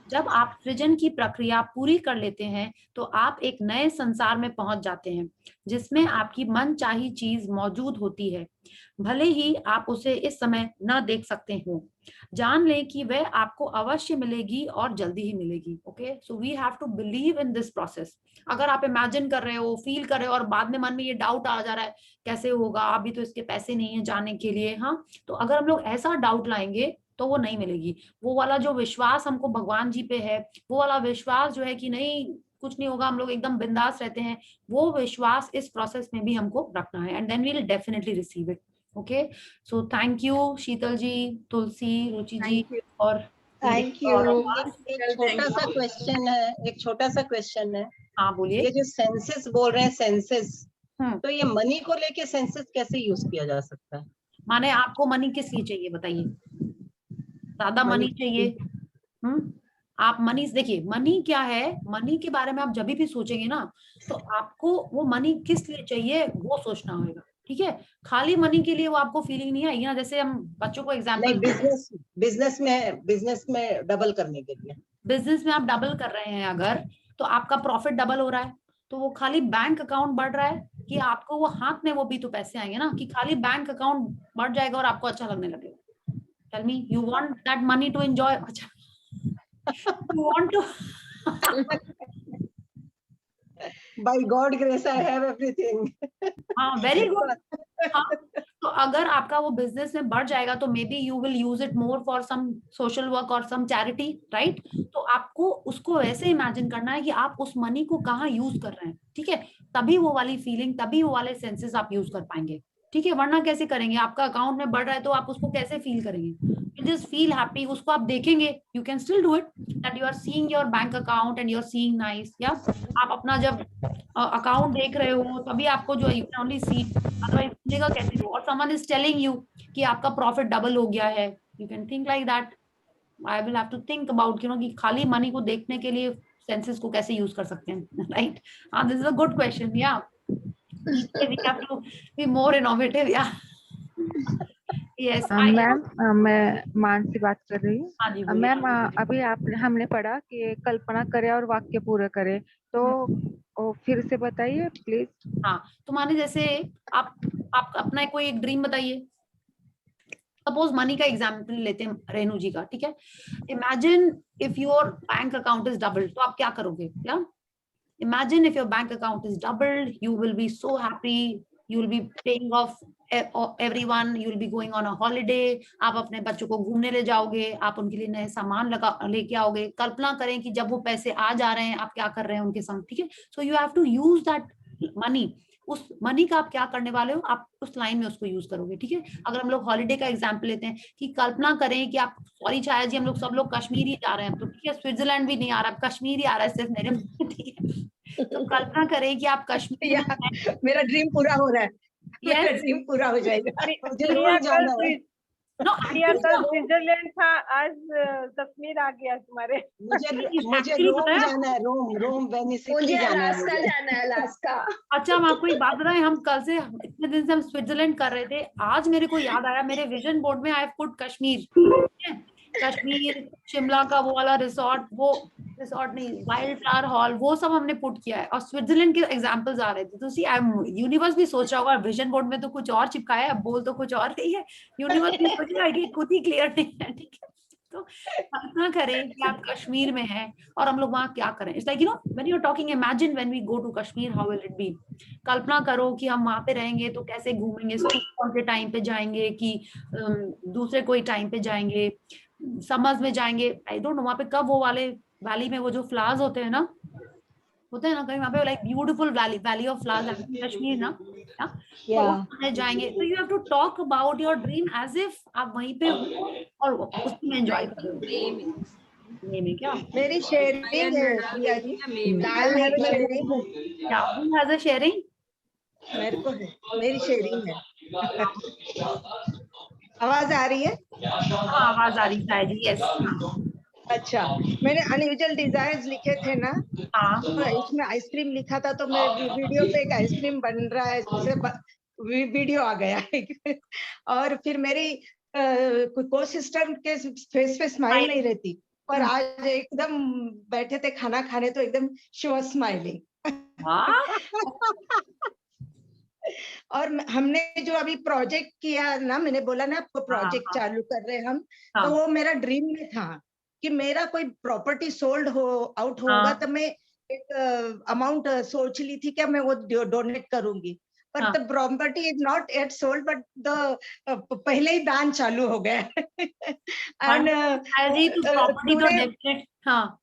जब आप सृजन की प्रक्रिया पूरी कर लेते हैं तो आप एक नए संसार में पहुंच जाते हैं जिसमें आपकी मन चाही चीज मौजूद होती है। भले ही आप उसे इस समय न देख सकते हो, जान लें कि वह आपको अवश्य मिलेगी और जल्दी ही मिलेगी। Okay, so we have to believe in this process. अगर आप इमेजिन कर रहे हो, फील कर रहे हो और बाद में मन में ये डाउट आ जा रहा है कैसे होगा, अभी तो इसके पैसे नहीं है जाने के लिए, हाँ, तो अगर हम लोग ऐसा डाउट लाएंगे तो वो नहीं मिलेगी। वो वाला जो विश्वास हमको भगवान जी पे है, वो वाला विश्वास जो है कि नहीं कुछ नहीं होगा, हम लोग एकदम बिंदास रहते हैं, वो विश्वास इस प्रोसेस में भी हमको रखना है। And then we will definitely receive it. Okay, so thank you Sheetal ji, Tulsi, Ruchi ji और थैंक यू। एक छोटा सा क्वेश्चन है, हाँ बोलिए। ये जो सेंसेस बोल रहे हैं, सेंसेस, तो ये मनी को लेके सेंसेस कैसे यूज किया जा सकता है? माने आपको मनी किस लिए चाहिए बताइए? ज्यादा मनी चाहिए? आप मनी देखिए, मनी क्या है, मनी के बारे में आप जब भी सोचेंगे ना, तो आपको वो मनी किस लिए चाहिए वो सोचना होगा, ठीक है। खाली मनी के लिए वो आपको फीलिंग नहीं आएगी ना। जैसे हम बच्चों को एग्जांपल, बिजनेस में डबल करने के लिए, बिजनेस में आप डबल कर रहे हैं अगर, तो आपका प्रॉफिट डबल हो रहा है, तो वो खाली बैंक अकाउंट बढ़ रहा है कि आपको वो हाथ में वो भी तो पैसे आएंगे ना, कि खाली बैंक अकाउंट बढ़ जाएगा और आपको अच्छा लगने लगेगा। Tell me, you want that money to enjoy, अच्छा you want to by God grace I have everything. हाँ, वेरी गुड। हाँ, तो अगर आपका वो बिजनेस में बढ़ जाएगा तो maybe you will use it more for some social work और सम चैरिटी, राइट। तो आपको उसको ऐसे इमेजिन करना है कि आप उस मनी को कहाँ यूज कर रहे हैं, ठीक है। तभी वो वाली फीलिंग, तभी वो वाले सेंसेस आप यूज कर पाएंगे, ठीक है। वरना कैसे करेंगे, आपका अकाउंट में बढ़ रहा है तो आप उसको कैसे फील करेंगे, जस्ट फील हैप्पी, उसको आप देखेंगे, you can still do it, that you are seeing your bank account and you are seeing nice, या आप अपना जब अकाउंट देख रहे हो तभी आपको जो you can only see, otherwise दिखेगा कैसे हो। और समवन इज टेलिंग यू कि आपका प्रॉफिट डबल हो गया है, you can think like that, I will have to think about, you know, कि खाली मनी को देखने के लिए सेंसेस को कैसे यूज कर सकते हैं, राइट। हाँ, this is a good question, या we have to be more innovative, yeah. Yes, ma'am मैं मानसी बात कर रही हूँ। हाँ जी, मैम अभी हमने पढ़ा कि कल्पना करे और वाक्य पूरे करे, तो फिर से बताइए प्लीज। हाँ, तो माने जैसे आप अपना कोई एक ड्रीम बताइए। सपोज मनी का एग्जाम्पल लेते हैं रेनू जी का, ठीक है। Imagine if your bank account is double, तो आप क्या करोगे, या imagine if your bank account is doubled, you will be so happy, you will be paying off everyone, you will be going on a holiday, आप अपने बच्चों को घूमने ले जाओगे, आप उनके लिए नए सामान लेके आओगे। कल्पना करें कि जब वो पैसे आ जा रहे हैं आप क्या कर रहे हैं उनके संग, ठीक है। So you have to use that money, उस मनी का आप क्या करने वाले हो, आप उस लाइन में उसको यूज करोगे, ठीक है। अगर हम लोग हॉलीडे का एग्जांपल लेते हैं कि कल्पना करें कि आप, सॉरी छाया जी, हम लोग सब लोग कश्मीर ही जा रहे हैं, तो ठीक है, स्विट्जरलैंड भी नहीं आ रहा, कश्मीर ही आ रहा है सिर्फ मेरे, ठीक है। तो कल्पना करें कि आप कश्मीर, मेरा ड्रीम पूरा हो रहा है, मेरा ड्रीम पूरा हो जाएगा, जरूर जाना है। स्विट्जरलैंड था, आज कश्मीर आ गया तुम्हारे। मुझे रोम जाना है, रोम वेनिस मुझे अलास्का जाना है, अलास्का। अच्छा, हम आपको एक बात बताएं, हम कल से इतने दिन से हम स्विट्जरलैंड कर रहे थे, आज मेरे को याद आया, मेरे विजन बोर्ड में I have put Kashmir, Kashmir, Shimla का वो वाला रिसोर्ट, वो रिसोर्ट नहीं, वाइल्ड फ्लावर हॉल, वो सब हमने पुट किया है, और स्विट्जरलैंड के एग्जांपल्स आ रहे थे। तो सी, यूनिवर्स भी सोच रहा होगा, विजन बोर्ड में तो कुछ और चिपकाया है, बोल तो कुछ और रही है, यूनिवर्स भी सोच रहा है कि खुद ही क्लियर नहीं है, ठीक है। तो कल्पना करें कि आप कश्मीर में हैं और हम लोग वहां क्या करें। It's like, you know, when you are talking, imagine when we go to Kashmir, how will it be. कल्पना करो कि हम वहां पे रहेंगे तो कैसे घूमेंगे, स्कूल के टाइम पे जाएंगे कि दूसरे कोई टाइम पे जाएंगे, समर्स में जाएंगे, आई डोंट नो, वहां पे कब वो वाले वैली में वो जो फ्लावर्स होते हैं ना कहीं वहां पे, like beautiful valley of flowers, Kashmir ना, तो जाएंगे। तो you have to talk about your dream as if आप वहीं पे हो और उसी में एंजॉय कर रहे हो। में क्या मेरी शेयरिंग है प्रिया जी, क्या हैज अ शेयरिंग, मेरे को है, मेरी शेयरिंग है। आवाज आ रही है? हाँ, आवाज आ रही है जी, यस। अच्छा, मैंने अनयूजुअल डिजायर्स लिखे थे ना, तो इसमें आइसक्रीम लिखा था, तो मेरे वीडियो पे एक आइसक्रीम बन रहा है, उससे वीडियो आ गया है। और फिर मेरी को सिस्टर के फेस पे स्माइल नहीं रहती, पर आज एकदम बैठे थे खाना खाने तो एकदम शी वाज स्माइलिंग। और हमने जो अभी प्रोजेक्ट किया ना, मैंने बोला ना आपको, प्रोजेक्ट चालू कर रहे हम, तो वो मेरा ड्रीम में था कि मेरा कोई प्रॉपर्टी सोल्ड हो आउट होगा, तो मैं एक अमाउंट सोच ली थी कि मैं वो डोनेट करूंगी, पर the property is not at sold, but the पहले ही दान चालू हो गया। हाँ,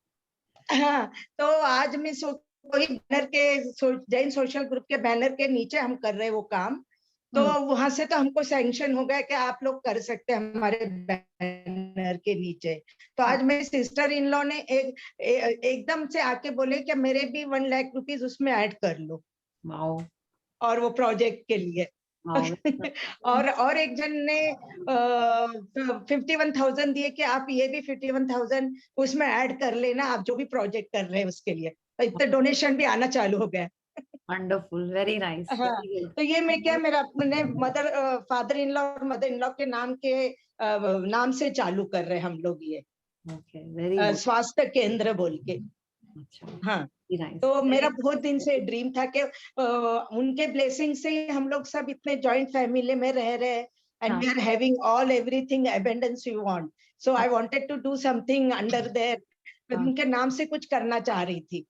तो आज मैं वही बैनर के, जैन सोशल ग्रुप के बैनर के नीचे हम कर रहे हैं वो काम, तो वहां से तो हमको सैंक्शन हो गया कि आप लोग कर सकते हैं हमारे बैनर के नीचे। तो आज मेरी सिस्टर इन लॉ ने एकदम से आके बोले कि मेरे भी 1 लाख रुपीस उसमें ऐड कर लो, और वो प्रोजेक्ट के लिए। और एक जन ने 51,000 दिए कि आप ये भी 51,000 उसमें ऐड कर लेना, आप जो भी प्रोजेक्ट कर रहे हैं उसके लिए। तो इतने डोनेशन भी आना चालू हो गया। Wonderful, very nice. हाँ, तो ये मैं क्या, मेरा अपने फादर इन लॉ और मदर इन लॉ के नाम से चालू कर रहे हैं हम लोग ये। वेरी स्वास्थ्य केंद्र बोल के। हाँ, तो मेरा बहुत दिन से ड्रीम था कि उनके ब्लेसिंग से हम लोग सब इतने जॉइंट फैमिली में रह रहे हैं, and we are having all everything abundance we want, so I wanted to do something under there, उनके नाम से कुछ करना चाह रही थी।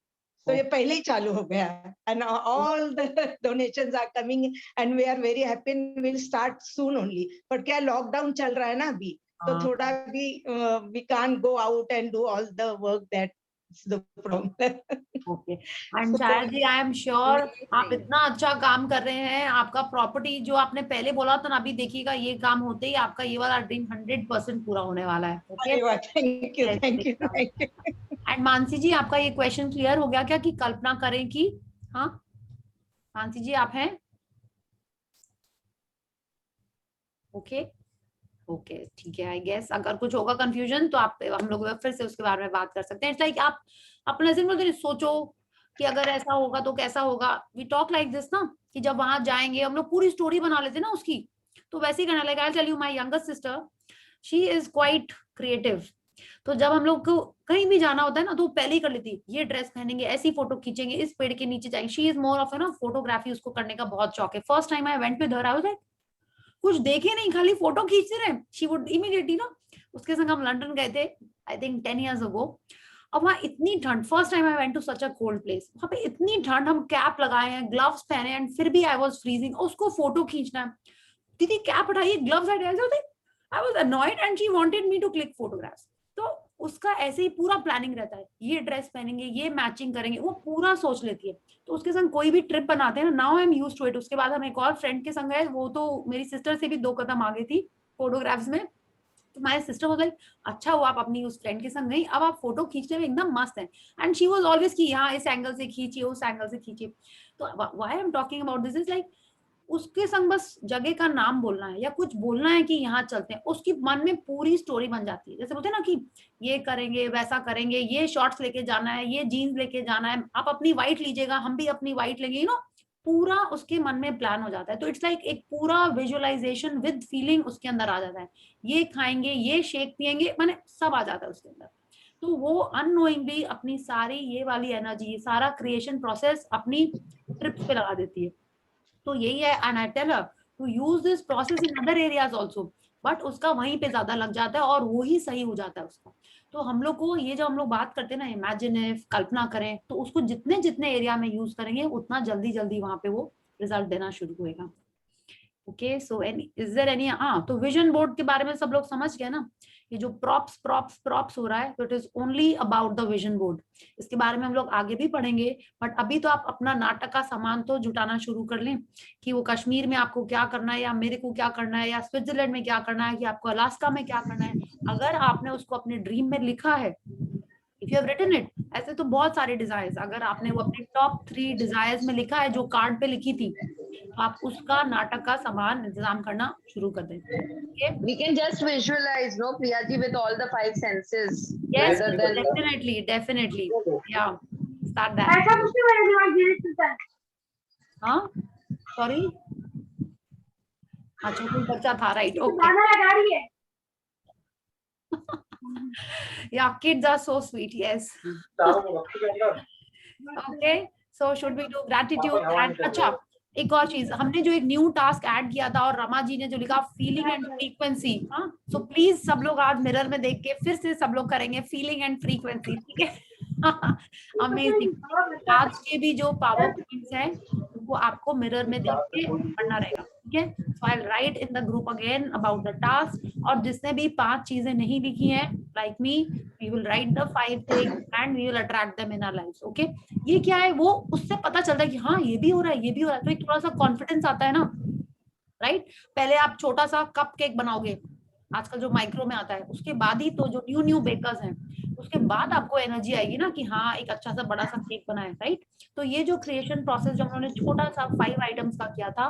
तो ये पहले ही चालू हो गया, and all the donations are coming and we are very happy, will start soon only. पर क्या लॉकडाउन चल रहा है ना अभी, तो थोड़ा भी we can't go out and do all the work that the problem. Okay. And Chaya ji, I am sure आप इतना अच्छा काम कर रहे हैं। आपका प्रॉपर्टी जो आपने पहले बोला था ना, अभी देखिएगा ये काम होते ही आपका ये वाला ड्रीम 100% पूरा होने वाला है। Thank you, thank you, thank you. And Mansi ji, आपका ये क्वेश्चन क्लियर हो गया क्या कि कल्पना करें कि, हाँ मानसी जी आप हैं? ओके ओके, ठीक है। आई गेस अगर कुछ होगा कंफ्यूजन तो आप हम लोग फिर से उसके बारे में बात कर सकते हैं। इट्स लाइक आप अपने जिंदगी में सोचो कि अगर ऐसा होगा तो कैसा होगा। वी टॉक लाइक दिस ना, कि जब वहां जाएंगे हम लोग पूरी स्टोरी बना लेते ना उसकी, तो वैसे ही करना। Like I tell you, my younger sister, she is quite creative. तो जब हम लोग को कहीं भी जाना होता है ना, तो पहले ही कर लेती, ये ड्रेस पहनेंगे, ऐसी फोटो खींचेंगे, इस पेड़ के नीचे जाएंगे। शी इज मोर ऑफ ना फोटोग्राफी, उसको करने का बहुत शौक है। First time I went with her, I was like कुछ देखे नहीं, खाली फोटो खींचते रहे। शी वुड इमीडिएटली ना, उसके संग हम लंदन गए थे आई थिंक 10 years ago। अब वहां इतनी ठंड, first time I went to such a cold place, वहां पे इतनी ठंड, हम कैप लगाए हैं, ग्लव्स पहने, एंड फिर भी आई वाज फ्रीजिंग। उसको फोटो खींचना है, दीदी कैप हटाइए, ग्लव्स हटाइए। I was annoyed and she wanted me to click photographs. तो उसका ऐसे ही पूरा प्लानिंग रहता है, ये ड्रेस पहनेंगे, ये मैचिंग करेंगे, वो पूरा सोच लेती है। तो उसके संग कोई भी ट्रिप बनाते हैं ना, now I am used to it. उसके बाद हम एक और फ्रेंड के संग गए, वो तो मेरी सिस्टर से भी 2 कदम आगे थी फोटोग्राफ्स में। तो माय सिस्टर वाज लाइक, अच्छा हुआ आप अपनी उस फ्रेंड के संग गई, अब आप फोटो खींचने में एकदम मस्त है। एंड शी वाज ऑलवेज कि यहाँ इस एंगल से खींचिए, उस एंगल से खींचिए। तो why I am talking about this is like, उसके संग बस जगह का नाम बोलना है या कुछ बोलना है कि यहाँ चलते हैं, उसकी मन में पूरी स्टोरी बन जाती है। जैसे बोलते हैं ना कि ये करेंगे, वैसा करेंगे, ये शॉर्ट्स लेके जाना है, ये जीन्स लेके जाना है, आप अपनी वाइट लीजिएगा, हम भी अपनी वाइट लेंगे, यू नो, पूरा उसके मन में प्लान हो जाता है। तो इट्स लाइक एक पूरा विजुअलाइजेशन विद फीलिंग उसके अंदर आ जाता है। ये खाएंगे, ये शेक पियेंगे, माने सब आ जाता है उसके अंदर। तो वो अननोइंगली अपनी सारी ये वाली एनर्जी, सारा क्रिएशन प्रोसेस अपनी ट्रिप्स पे लगा देती है। तो यही है, and I tell her to use this process in other areas also, but उसका वहीं पे ज्यादा लग जाता है और वो ही सही हो जाता है उसका। तो हम लोग को ये, जब हम लोग बात करते हैं ना इमेजिनेटिव, कल्पना करें, तो उसको जितने जितने एरिया में यूज करेंगे उतना जल्दी जल्दी वहां पे वो रिजल्ट देना शुरू होएगा। Okay, so is there any, हाँ, तो विजन बोर्ड के बारे में सब लोग समझ गए ना। ये जो प्रॉप्स हो रहा है, तो it is only about the vision board. इसके बारे में हम लोग आगे भी पढ़ेंगे, बट अभी तो आप अपना नाटक का सामान तो जुटाना शुरू कर लें कि वो कश्मीर में आपको क्या करना है, या मेरे को क्या करना है, या स्विट्जरलैंड में क्या करना है, कि आपको अलास्का में क्या करना है। अगर आपने उसको अपने ड्रीम में लिखा है, if you have written it, ऐसे तो बहुत सारे डिजायर्स, अगर आपने वो अपने टॉप 3 डिजायर्स में लिखा है जो कार्ड पे लिखी थी, तो आप उसका नाटक का सामान इंतजाम करना शुरू कर दें। Okay? We can just visualize, no, Priya ji, with all the 5 senses. Yes, definitely. Yeah, start that. हाँ, sorry. अच्छा, कोई बच्चा था, right? Okay. Yeah, kids are so sweet. Yes. Okay. So should we do gratitude? And अच्छा, एक और चीज, हमने जो एक न्यू टास्क ऐड किया था और रमा जी ने जो लिखा फीलिंग एंड फ्रीक्वेंसी, हाँ, सो प्लीज सब लोग आज मिरर में देख के फिर से सब लोग करेंगे फीलिंग एंड फ्रीक्वेंसी, ठीक है? अमेजिंग। आज के भी जो पावर पॉइंट्स हैं वो आपको मिरर में देख के पढ़ना रहेगा, ठीक है? So I will write in the group again about the task, और जिसने भी 5 चीजें नहीं लिखी हैं like me, we will write the 5 things and we will attract them in our lives. Okay, ये क्या है, वो उससे पता चलता है कि हाँ ये भी हो रहा है, ये भी हो रहा है, तो एक थोड़ा सा कॉन्फिडेंस आता है ना, राइट? पहले आप छोटा सा कप केक बनाओगे, आजकल जो माइक्रो में आता है, उसके बाद ही तो जो न्यू बेकर्स हैं उसके बाद आपको एनर्जी आएगी ना कि हाँ एक अच्छा सा बड़ा सा केक बना है, राइट? तो ये जो क्रिएशन प्रोसेस जो हमने छोटा सा 5 आइटम्स का किया था,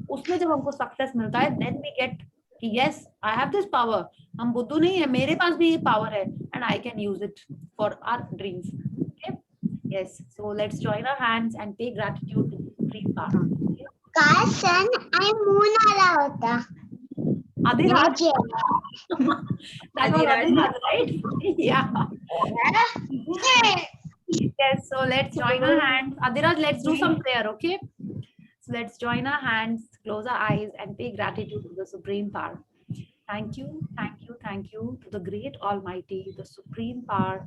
उसमें जब हमको सक्सेस मिलता है, देन वी गेट कि yes I have this power, हम बुद्धू नहीं है, मेरे पास भी ये पावर है and I can use it for our dreams. Okay, yes, so let's join our hands and pay gratitude to dream power. काश सन आई मून आला होता. Adhiraj. That was Adhiraj, right? Yeah. Yes, so let's join our hands. Adhiraj, let's do some prayer, okay? So let's join our hands, close our eyes and pay gratitude to the Supreme Power. Thank you, thank you, thank you to the great Almighty, the Supreme Power,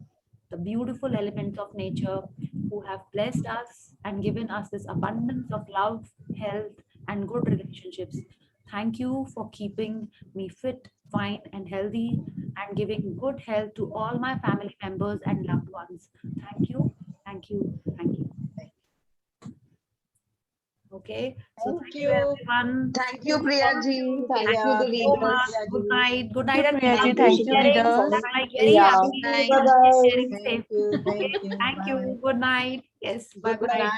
the beautiful elements of nature who have blessed us and given us this abundance of love, health and good relationships. Thank you for keeping me fit, fine and healthy and giving good health to all my family members and loved ones. Thank you, thank you, thank you. Okay, so thank you everyone. Thank you, Priya ji. Thank you the leaders. Good night. Good night and Priya ji, thank you, leaders. Very happy. Bye-bye. Sharing safe. Thank you. Good night. Yes. Bye bye.